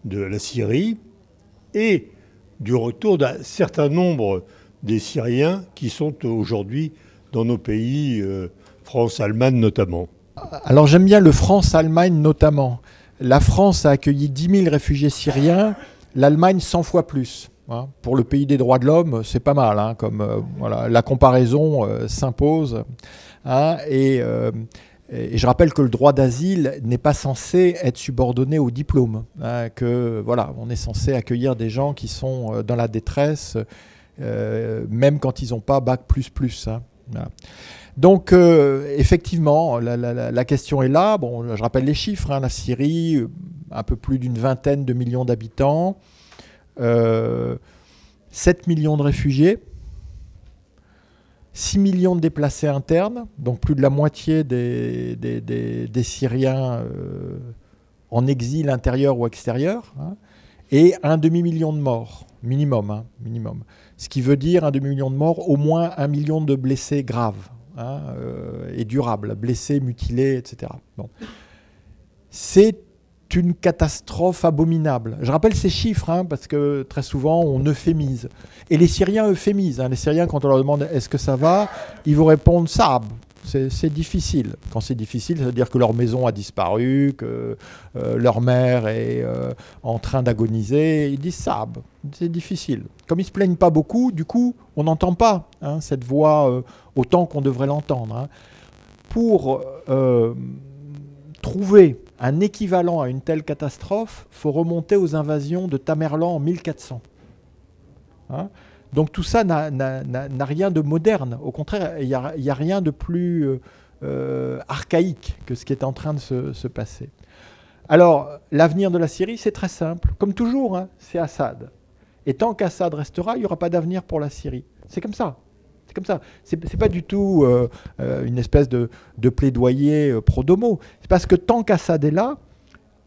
de la Syrie et du retour d'un certain nombre des Syriens qui sont aujourd'hui dans nos pays, France, Allemagne notamment? Alors j'aime bien le France-Allemagne notamment. La France a accueilli 10 000 réfugiés syriens, l'Allemagne 100 fois plus. Hein. Pour le pays des droits de l'homme, c'est pas mal, hein, comme voilà, la comparaison s'impose. Hein, et je rappelle que le droit d'asile n'est pas censé être subordonné au diplôme. Hein, que voilà, on est censé accueillir des gens qui sont dans la détresse, même quand ils n'ont pas bac++. Hein, voilà. Donc, effectivement, la question est là. Bon, je rappelle les chiffres. Hein, la Syrie, un peu plus d'une vingtaine de millions d'habitants, 7 millions de réfugiés, 6 millions de déplacés internes, donc plus de la moitié des Syriens en exil intérieur ou extérieur, hein, et un demi-million de morts, minimum, hein, minimum. Ce qui veut dire un demi-million de morts, au moins 1 million de blessés graves. Hein, et durable, blessés, mutilés, etc. Bon. C'est une catastrophe abominable. Je rappelle ces chiffres, hein, parce que très souvent, on euphémise. Et les Syriens euphémisent. Hein. Les Syriens, quand on leur demande « est-ce que ça va ?», ils vous répondent « ça ». C'est difficile. Quand c'est difficile, ça veut dire que leur maison a disparu, que leur mère est en train d'agoniser. Ils disent ça, c'est difficile. Comme ils ne se plaignent pas beaucoup, du coup, on n'entend pas hein, cette voix autant qu'on devrait l'entendre. Hein. Pour trouver un équivalent à une telle catastrophe, il faut remonter aux invasions de Tamerlan en 1400. Hein. Donc tout ça n'a rien de moderne. Au contraire, il n'y a rien de plus archaïque que ce qui est en train de se passer. Alors, l'avenir de la Syrie, c'est très simple. Comme toujours, hein, c'est Assad. Et tant qu'Assad restera, il n'y aura pas d'avenir pour la Syrie. C'est comme ça. C'est comme ça. C'est pas du tout une espèce de plaidoyer pro-domo. C'est parce que tant qu'Assad est là,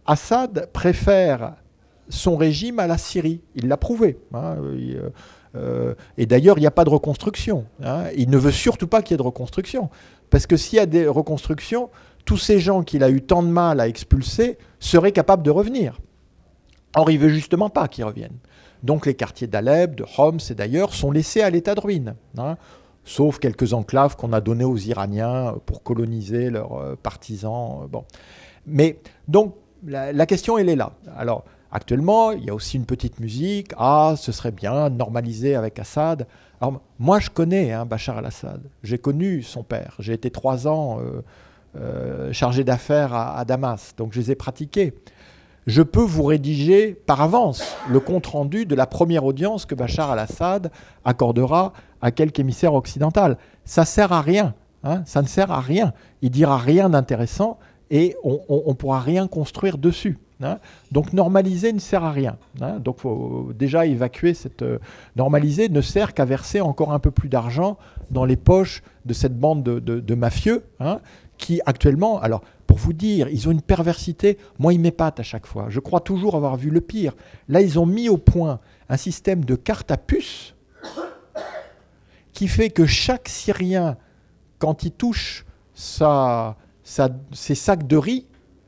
Assad préfère son régime à la Syrie. Il l'a prouvé. Hein, et d'ailleurs, il n'y a pas de reconstruction. Hein. Il ne veut surtout pas qu'il y ait de reconstruction. Parce que s'il y a des reconstructions, tous ces gens qu'il a eu tant de mal à expulser seraient capables de revenir. Or, il ne veut justement pas qu'ils reviennent. Donc les quartiers d'Alep, de Homs et d'ailleurs sont laissés à l'état de ruine. Hein, sauf quelques enclaves qu'on a données aux Iraniens pour coloniser leurs partisans. Bon. Mais donc, la question, elle est là. Alors, actuellement, il y a aussi une petite musique. Ah, ce serait bien de normaliser avec Assad. Alors, moi, je connais hein, Bachar al-Assad. J'ai connu son père. J'ai été 3 ans chargé d'affaires à Damas. Donc, je les ai pratiqués. Je peux vous rédiger par avance le compte-rendu de la première audience que Bachar al-Assad accordera à quelque émissaire occidental. Ça ne sert à rien. Hein, ça ne sert à rien. Il dira rien d'intéressant et on ne pourra rien construire dessus. hein. Donc normaliser ne sert à rien, hein. Donc il faut déjà évacuer cette... normaliser ne sert qu'à verser encore un peu plus d'argent dans les poches de cette bande de mafieux, hein, qui actuellement... Alors, pour vous dire, ils ont une perversité, moi ils m'épatent à chaque fois. Je crois toujours avoir vu le pire. Là, ils ont mis au point un système de carte à puce qui fait que chaque Syrien, quand il touche ses sacs de riz,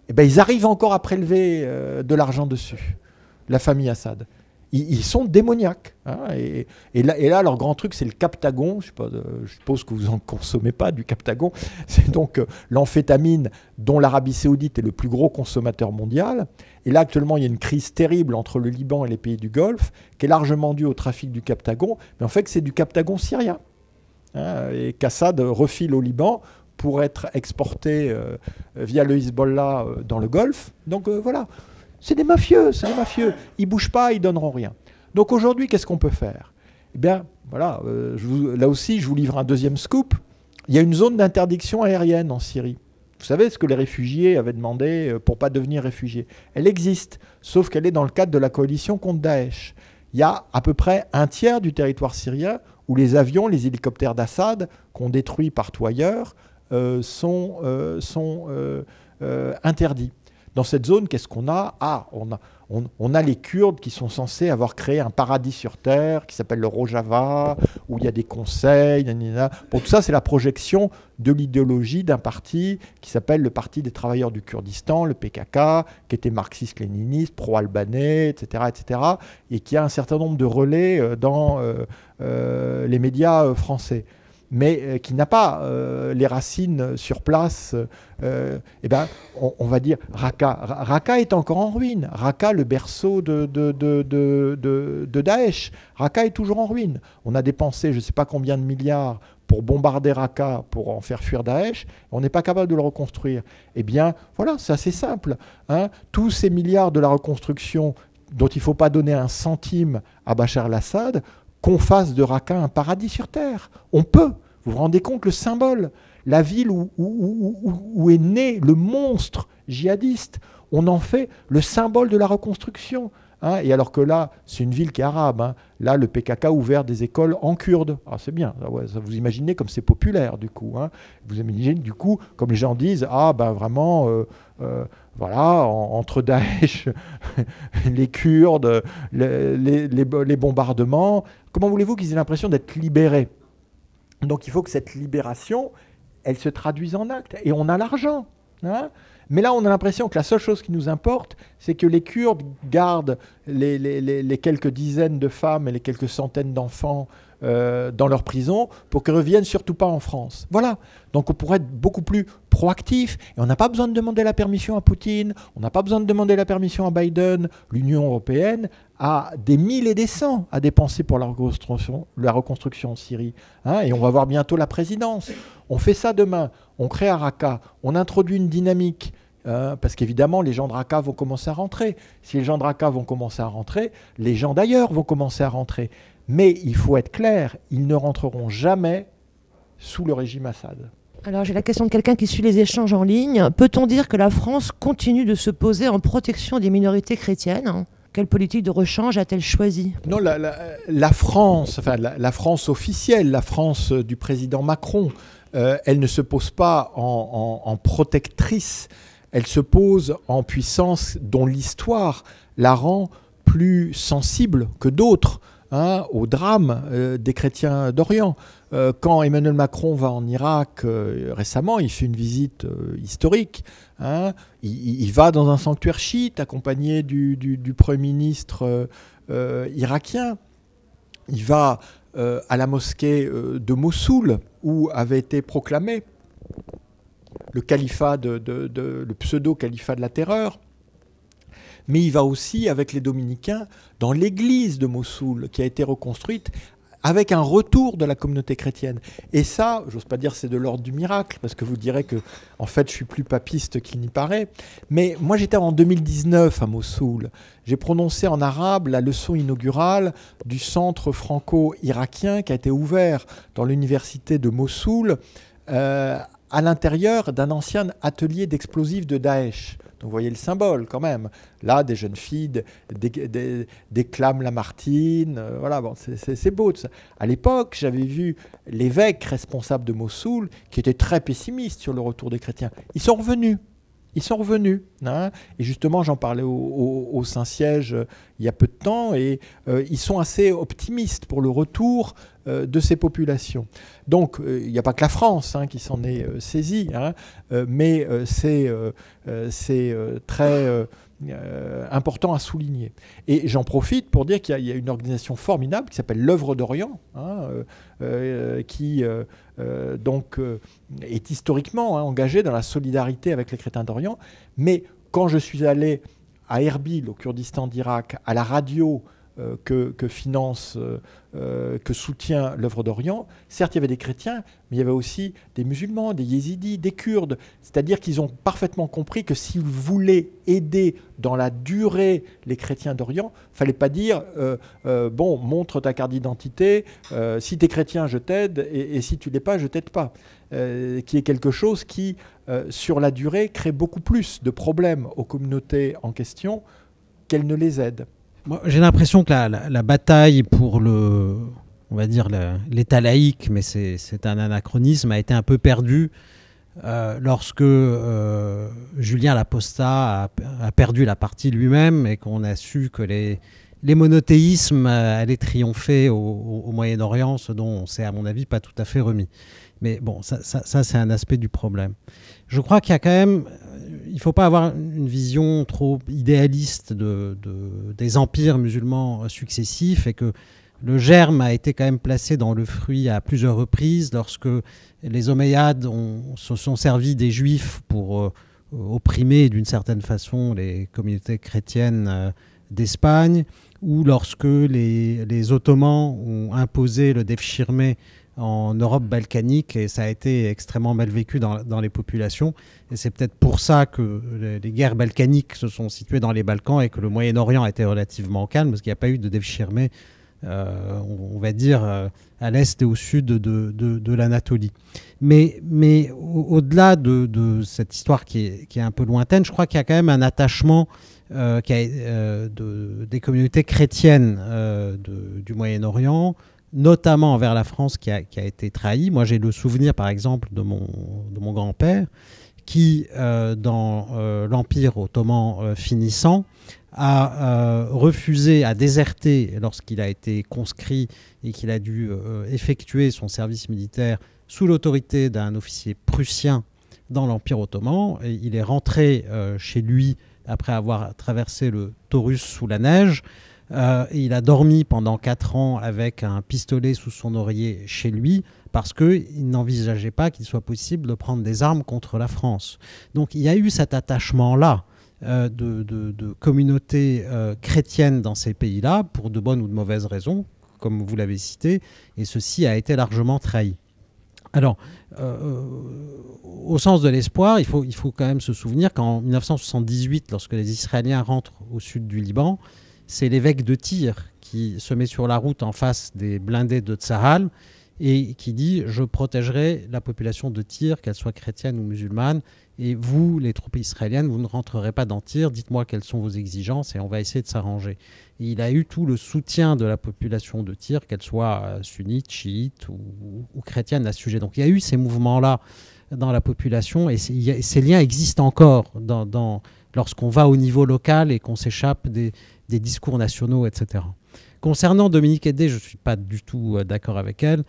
eh ben, ils arrivent encore à prélever de l'argent dessus, la famille Assad. Ils sont démoniaques, hein, et là, leur grand truc, c'est le Captagon. Je suppose que vous n'en consommez pas du Captagon. C'est donc l'amphétamine dont l'Arabie Saoudite est le plus gros consommateur mondial. Et là, actuellement, il y a une crise terrible entre le Liban et les pays du Golfe, qui est largement due au trafic du Captagon. Mais en fait, c'est du Captagon syrien, hein, et qu'Assad refile au Liban pour être exporté via le Hezbollah dans le Golfe. Donc voilà. C'est des mafieux, c'est des mafieux. Ils ne bougent pas, ils ne donneront rien. Donc aujourd'hui, qu'est-ce qu'on peut faire? Eh bien, voilà, là aussi, je vous livre un deuxième scoop. Il y a une zone d'interdiction aérienne en Syrie. Vous savez ce que les réfugiés avaient demandé pour ne pas devenir réfugiés. Elle existe, sauf qu'elle est dans le cadre de la coalition contre Daesh. Il y a à peu près un tiers du territoire syrien où les avions, les hélicoptères d'Assad, qu'on détruit partout ailleurs, sont interdits. Dans cette zone, qu'est-ce qu'on a? On a les Kurdes qui sont censés avoir créé un paradis sur Terre qui s'appelle le Rojava, où il y a des conseils. Bon, tout ça, c'est la projection de l'idéologie d'un parti qui s'appelle le Parti des travailleurs du Kurdistan, le PKK, qui était marxiste-léniniste, pro-albanais, etc., etc., et qui a un certain nombre de relais dans les médias français, mais qui n'a pas les racines sur place. Eh ben, on va dire Raqqa. Raqqa est encore en ruine. Raqqa, le berceau de Daesh. Raqqa est toujours en ruine. On a dépensé je ne sais pas combien de milliards pour bombarder Raqqa, pour en faire fuir Daesh. On n'est pas capable de le reconstruire. Eh bien, voilà, c'est assez simple, hein. Tous ces milliards de la reconstruction dont il ne faut pas donner un centime à Bachar el-Assad, qu'on fasse de Raqqa un paradis sur Terre. On peut. Vous vous rendez compte, le symbole, la ville où est né le monstre djihadiste, on en fait le symbole de la reconstruction, hein. Et alors que là, c'est une ville qui est arabe, hein. Là, le PKK a ouvert des écoles en kurde. Ah, c'est bien, ouais, ça, vous imaginez comme c'est populaire, du coup, hein. Vous imaginez, du coup, comme les gens disent, ah, ben vraiment... voilà, entre Daesh, les Kurdes, les bombardements, comment voulez-vous qu'ils aient l'impression d'être libérés? Donc il faut que cette libération, elle se traduise en actes. Et on a l'argent, hein. Mais là, on a l'impression que la seule chose qui nous importe, c'est que les Kurdes gardent les quelques dizaines de femmes et les quelques centaines d'enfants dans leur prison pour qu'ils ne reviennent surtout pas en France. Voilà. Donc on pourrait être beaucoup plus proactif. Et on n'a pas besoin de demander la permission à Poutine, on n'a pas besoin de demander la permission à Biden. L'Union européenne a des mille et des cents à dépenser pour la reconstruction en Syrie, hein, et on va voir bientôt la présidence. On fait ça demain, on crée à Raqqa, on introduit une dynamique, parce qu'évidemment les gens de Raqqa vont commencer à rentrer. Si les gens de Raqqa vont commencer à rentrer, les gens d'ailleurs vont commencer à rentrer. Mais il faut être clair, ils ne rentreront jamais sous le régime Assad. Alors j'ai la question de quelqu'un qui suit les échanges en ligne. Peut-on dire que la France continue de se poser en protection des minorités chrétiennes ? Quelle politique de rechange a-t-elle choisi? Non, la France, enfin la France officielle, la France du président Macron, elle ne se pose pas en protectrice, elle se pose en puissance dont l'histoire la rend plus sensible que d'autres, hein, au drame des chrétiens d'Orient. Quand Emmanuel Macron va en Irak récemment, il fait une visite historique, hein, il va dans un sanctuaire chiite accompagné du Premier ministre irakien. Il va à la mosquée de Mossoul où avait été proclamé le califat le pseudo-califat de la terreur. Mais il va aussi avec les dominicains dans l'église de Mossoul qui a été reconstruite avec un retour de la communauté chrétienne. Et ça, j'ose pas dire c'est de l'ordre du miracle, parce que vous direz que en fait je suis plus papiste qu'il n'y paraît. Mais moi j'étais en 2019 à Mossoul. J'ai prononcé en arabe la leçon inaugurale du centre franco-irakien qui a été ouvert dans l'université de Mossoul à l'intérieur d'un ancien atelier d'explosifs de Daesh. vous voyez le symbole quand même. Là, des jeunes filles déclament Lamartine. Voilà, bon, c'est beau. Ça. À l'époque, j'avais vu l'évêque responsable de Mossoul qui était très pessimiste sur le retour des chrétiens. Ils sont revenus. Ils sont revenus. Hein, et justement, j'en parlais au Saint-Siège il y a peu de temps, et ils sont assez optimistes pour le retour de ces populations. Donc, il n'y a pas que la France qui s'en est saisie, mais c'est très important à souligner. Et j'en profite pour dire qu'il y a une organisation formidable qui s'appelle l'Œuvre d'Orient, qui donc est historiquement engagée dans la solidarité avec les chrétiens d'Orient. Mais quand je suis allé à Erbil, au Kurdistan d'Irak, à la radio que finance, que soutient l'Œuvre d'Orient, certes il y avait des chrétiens, mais il y avait aussi des musulmans, des yézidis, des Kurdes. C'est-à-dire qu'ils ont parfaitement compris que s'ils voulaient aider dans la durée les chrétiens d'Orient, il ne fallait pas dire bon, montre ta carte d'identité, si tu es chrétien, je t'aide, et si tu ne l'es pas, je ne t'aide pas. Qui est quelque chose qui, sur la durée, crée beaucoup plus de problèmes aux communautés en question qu'elle ne les aide. J'ai l'impression que la bataille pour on va dire l'État laïque, mais c'est un anachronisme, a été un peu perdue lorsque Julien l'Apostat a perdu la partie lui-même et qu'on a su que les monothéismes allaient triompher au Moyen-Orient, ce dont on s'est, à mon avis, pas tout à fait remis. Mais bon, ça c'est un aspect du problème. Je crois qu'il y a quand même... Il ne faut pas avoir une vision trop idéaliste des empires musulmans successifs, et que le germe a été quand même placé dans le fruit à plusieurs reprises lorsque les Omeyyades se sont servis des Juifs pour opprimer d'une certaine façon les communautés chrétiennes d'Espagne, ou lorsque les Ottomans ont imposé le devshirme en Europe balkanique, et ça a été extrêmement mal vécu dans les populations. Et c'est peut-être pour ça que les guerres balkaniques se sont situées dans les Balkans et que le Moyen-Orient a été relativement calme, parce qu'il n'y a pas eu de devshirme, on va dire, à l'est et au sud de l'Anatolie. Mais au-delà de cette histoire qui est un peu lointaine, je crois qu'il y a quand même un attachement des communautés chrétiennes du Moyen-Orient, notamment envers la France, qui a été trahie. Moi, j'ai le souvenir, par exemple, de mon grand-père, qui, dans l'Empire ottoman finissant, a refusé, a déserté lorsqu'il a été conscrit et qu'il a dû effectuer son service militaire sous l'autorité d'un officier prussien dans l'Empire ottoman. Et il est rentré chez lui après avoir traversé le Taurus sous la neige. Et il a dormi pendant 4 ans avec un pistolet sous son oreiller chez lui, parce qu'il n'envisageait pas qu'il soit possible de prendre des armes contre la France. Donc il y a eu cet attachement-là de communautés chrétiennes dans ces pays-là, pour de bonnes ou de mauvaises raisons, comme vous l'avez cité, et ceci a été largement trahi. Alors, au sens de l'espoir, il faut quand même se souvenir qu'en 1978, lorsque les Israéliens rentrent au sud du Liban, c'est l'évêque de Tyr qui se met sur la route en face des blindés de Tsahal et qui dit « Je protégerai la population de Tyr, qu'elle soit chrétienne ou musulmane, et vous, les troupes israéliennes, vous ne rentrerez pas dans Tyr, dites-moi quelles sont vos exigences et on va essayer de s'arranger. » Et il a eu tout le soutien de la population de Tyr, qu'elle soit sunnite, chiite ou chrétienne à ce sujet. Donc il y a eu ces mouvements-là dans la population, et ces liens existent encore lorsqu'on va au niveau local et qu'on s'échappe des discours nationaux, etc. Concernant Dominique Eddé, je ne suis pas du tout d'accord avec elle,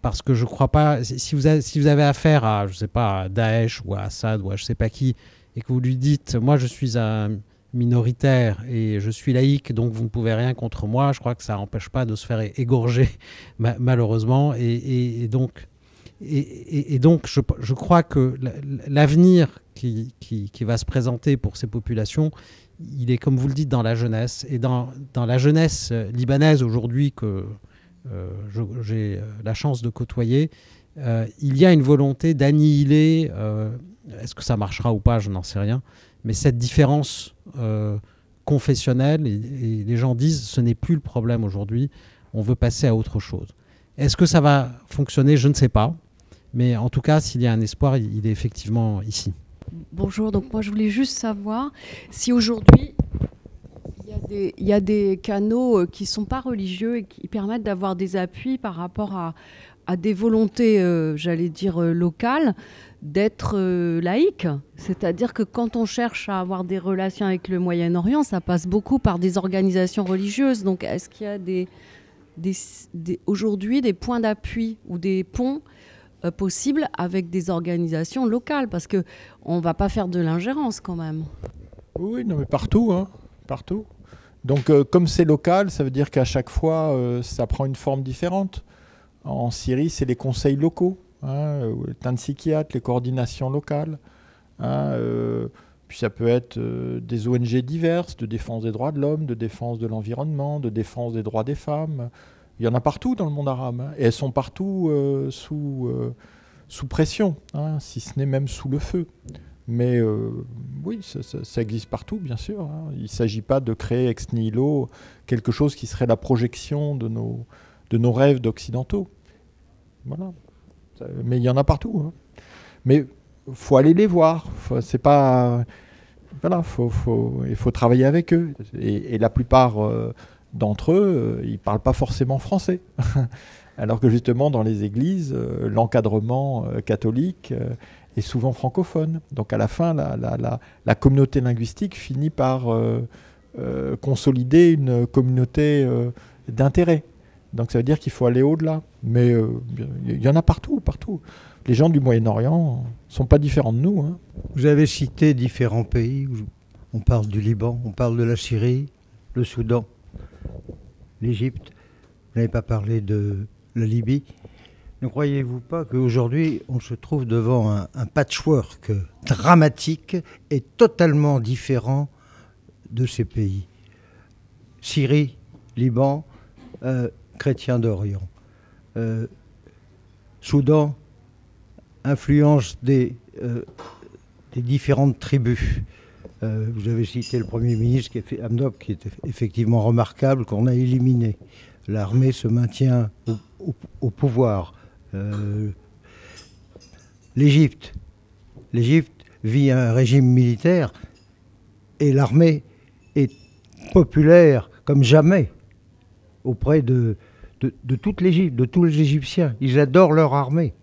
parce que je ne crois pas... Si vous avez affaire à, je sais pas, à Daesh ou à Assad ou à je ne sais pas qui, et que vous lui dites « Moi, je suis un minoritaire et je suis laïque, donc vous ne pouvez rien contre moi », je crois que ça n'empêche pas de se faire égorger, malheureusement. Et donc, je crois que l'avenir qui va se présenter pour ces populations, il est, comme vous le dites, dans la jeunesse. Et dans la jeunesse libanaise aujourd'hui que j'ai la chance de côtoyer, il y a une volonté d'annihiler, est-ce que ça marchera ou pas, je n'en sais rien, mais cette différence confessionnelle, et les gens disent ce n'est plus le problème aujourd'hui, on veut passer à autre chose. Est-ce que ça va fonctionner? Je ne sais pas. Mais en tout cas, s'il y a un espoir, il est effectivement ici. Bonjour, donc moi je voulais juste savoir si aujourd'hui il y a des canaux qui ne sont pas religieux et qui permettent d'avoir des appuis par rapport à des volontés, j'allais dire, locales, d'être laïque. C'est-à-dire que quand on cherche à avoir des relations avec le Moyen-Orient, ça passe beaucoup par des organisations religieuses. Donc est-ce qu'il y a aujourd'hui des points d'appui ou des ponts possibles avec des organisations locales? Parce qu'on ne va pas faire de l'ingérence quand même. Oui, non, mais partout, hein, partout. Donc, comme c'est local, ça veut dire qu'à chaque fois, ça prend une forme différente. En Syrie, c'est les conseils locaux, hein, le Tansikiyat, les coordinations locales. Hein, puis ça peut être des ONG diverses, de défense des droits de l'homme, de défense de l'environnement, de défense des droits des femmes. Il y en a partout dans le monde arabe. Hein, et elles sont partout sous pression, hein, si ce n'est même sous le feu. Mais oui, ça existe partout, bien sûr. Hein. Il ne s'agit pas de créer ex nihilo quelque chose qui serait la projection de nos rêves d'occidentaux. Voilà. Mais il y en a partout. Hein. Mais il faut aller les voir. C'est pas... Voilà, il faut travailler avec eux. Et la plupart d'entre eux, ils ne parlent pas forcément français. Alors que justement, dans les églises, l'encadrement catholique est souvent francophone. Donc à la fin, la communauté linguistique finit par consolider une communauté d'intérêt. Donc ça veut dire qu'il faut aller au-delà. Mais il y en a partout, partout. Les gens du Moyen-Orient ne sont pas différents de nous. Hein. Vous avez cité différents pays. On parle du Liban, on parle de la Syrie, le Soudan, l'Égypte. Vous n'avez pas parlé de la Libye. Ne croyez-vous pas qu'aujourd'hui, on se trouve devant un patchwork dramatique et totalement différent de ces pays? Syrie, Liban, chrétiens d'Orient. Soudan, influence des différentes tribus. Vous avez cité le Premier ministre, Hamdok, qui est effectivement remarquable, qu'on a éliminé. L'armée se maintient au pouvoir. L'Égypte vit un régime militaire et l'armée est populaire comme jamais auprès de toute l'Égypte, de tous les Égyptiens. Ils adorent leur armée.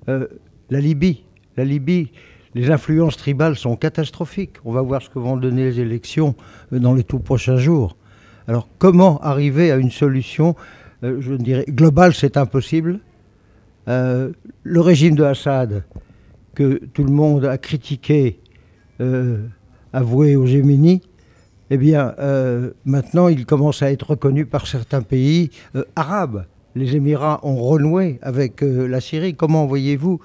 La Libye, les influences tribales sont catastrophiques. On va voir ce que vont donner les élections dans les tout prochains jours. Alors comment arriver à une solution je dirais globale? C'est impossible. Le régime de Assad, que tout le monde a critiqué, avoué au Yéménis, eh bien, maintenant, il commence à être reconnu par certains pays arabes. Les Émirats ont renoué avec la Syrie. Comment voyez-vous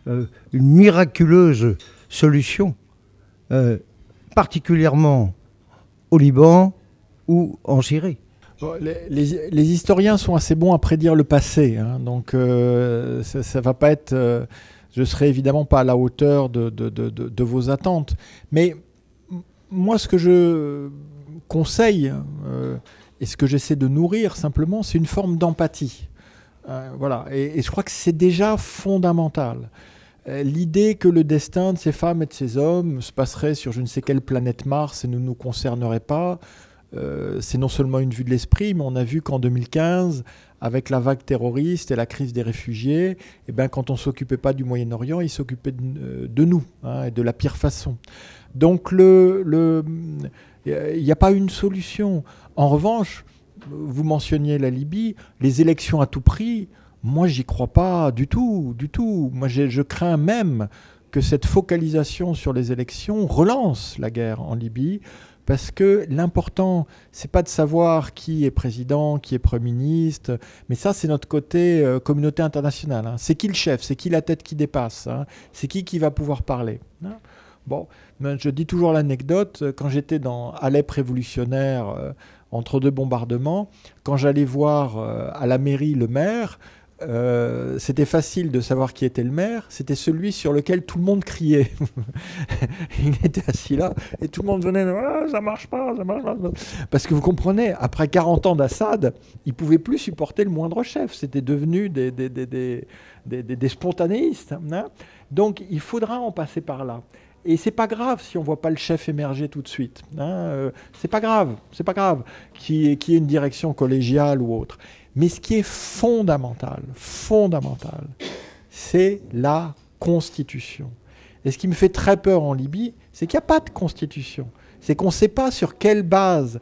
une miraculeuse solution, particulièrement au Liban ou en Syrie? Bon, les historiens sont assez bons à prédire le passé. Hein, donc, ça va pas être... je ne serai évidemment pas à la hauteur de vos attentes. Mais... Moi, ce que je conseille et ce que j'essaie de nourrir simplement, c'est une forme d'empathie. Voilà. Et je crois que c'est déjà fondamental. L'idée que le destin de ces femmes et de ces hommes se passerait sur je ne sais quelle planète Mars et ne nous concernerait pas, c'est non seulement une vue de l'esprit, mais on a vu qu'en 2015, avec la vague terroriste et la crise des réfugiés, eh ben, quand on ne s'occupait pas du Moyen-Orient, ils s'occupaient de nous, hein, et de la pire façon. Donc il n'y a pas une solution. En revanche, vous mentionniez la Libye, les élections à tout prix, moi j'y crois pas du tout, du tout. Moi je crains même que cette focalisation sur les élections relance la guerre en Libye, parce que l'important, c'est pas de savoir qui est président, qui est Premier ministre, mais ça c'est notre côté communauté internationale. Hein. C'est qui le chef, c'est qui la tête qui dépasse, hein. C'est qui va pouvoir parler. Hein. Bon, je dis toujours l'anecdote, quand j'étais dans Alep révolutionnaire, entre deux bombardements, quand j'allais voir à la mairie le maire, c'était facile de savoir qui était le maire, c'était celui sur lequel tout le monde criait. Il était assis là et tout le monde venait, ah, ça marche pas, ça marche pas. Parce que vous comprenez, après 40 ans d'Assad, ils ne pouvaient plus supporter le moindre chef. C'était devenu des spontanéistes. Hein. Donc il faudra en passer par là. Et c'est pas grave si on voit pas le chef émerger tout de suite. Hein. C'est pas grave qu'il y ait une direction collégiale ou autre. Mais ce qui est fondamental, c'est la Constitution. Et ce qui me fait très peur en Libye, c'est qu'il n'y a pas de Constitution. C'est qu'on ne sait pas sur quelle base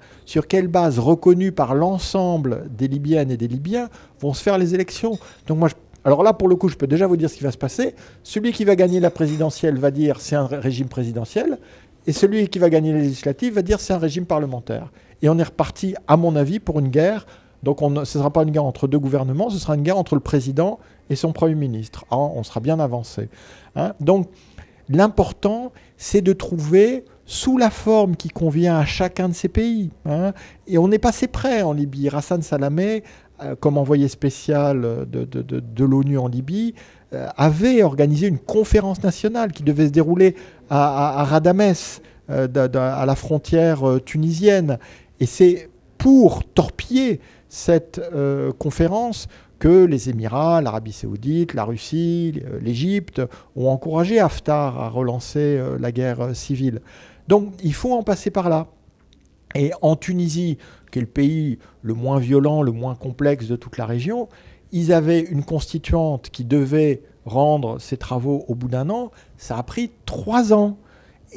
reconnue par l'ensemble des Libyennes et des Libyens vont se faire les élections. Donc moi, alors là, pour le coup, je peux déjà vous dire ce qui va se passer. Celui qui va gagner la présidentielle va dire c'est un régime présidentiel, et celui qui va gagner les législatives va dire c'est un régime parlementaire. Et on est reparti, à mon avis, pour une guerre. Donc ce ne sera pas une guerre entre deux gouvernements, ce sera une guerre entre le président et son Premier ministre. Ah, on sera bien avancé. Hein. Donc l'important, c'est de trouver sous la forme qui convient à chacun de ces pays. Hein. Et on est passé près en Libye. Hassan Salamé, comme envoyé spécial de l'ONU en Libye, avait organisé une conférence nationale qui devait se dérouler à Radamès, à la frontière tunisienne. Et c'est pour torpiller cette conférence que les Émirats, l'Arabie saoudite, la Russie, l'Égypte ont encouragé Haftar à relancer la guerre civile. Donc il faut en passer par là. Et en Tunisie, qui est le pays le moins violent, le moins complexe de toute la région, ils avaient une constituante qui devait rendre ses travaux au bout d'un an. Ça a pris 3 ans.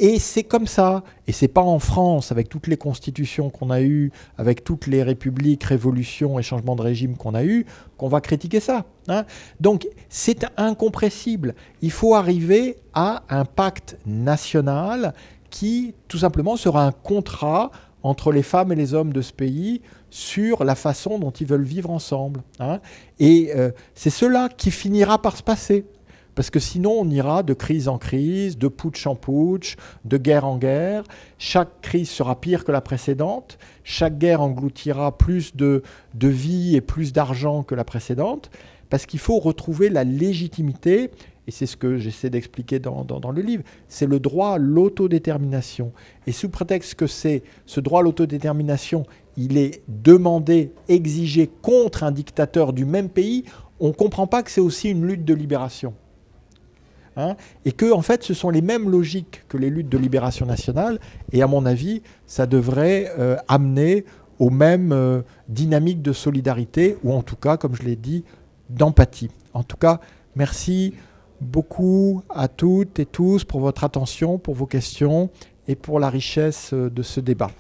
Et c'est comme ça. Et c'est pas en France, avec toutes les constitutions qu'on a eues, avec toutes les républiques, révolutions et changements de régime qu'on a eues, qu'on va critiquer ça. Hein. Donc c'est incompressible. Il faut arriver à un pacte national qui, tout simplement, sera un contrat entre les femmes et les hommes de ce pays sur la façon dont ils veulent vivre ensemble. Hein. Et c'est cela qui finira par se passer. Parce que sinon, on ira de crise en crise, de putsch en putsch, de guerre en guerre. Chaque crise sera pire que la précédente. Chaque guerre engloutira plus de vie et plus d'argent que la précédente. Parce qu'il faut retrouver la légitimité, et c'est ce que j'essaie d'expliquer dans le livre, c'est le droit à l'autodétermination. Et sous prétexte que c'est ce droit à l'autodétermination, il est demandé, exigé contre un dictateur du même pays, on ne comprend pas que c'est aussi une lutte de libération. Hein, et que en fait ce sont les mêmes logiques que les luttes de libération nationale, et à mon avis ça devrait amener aux mêmes dynamiques de solidarité, ou en tout cas, comme je l'ai dit, d'empathie. En tout cas, merci beaucoup à toutes et tous pour votre attention, pour vos questions et pour la richesse de ce débat.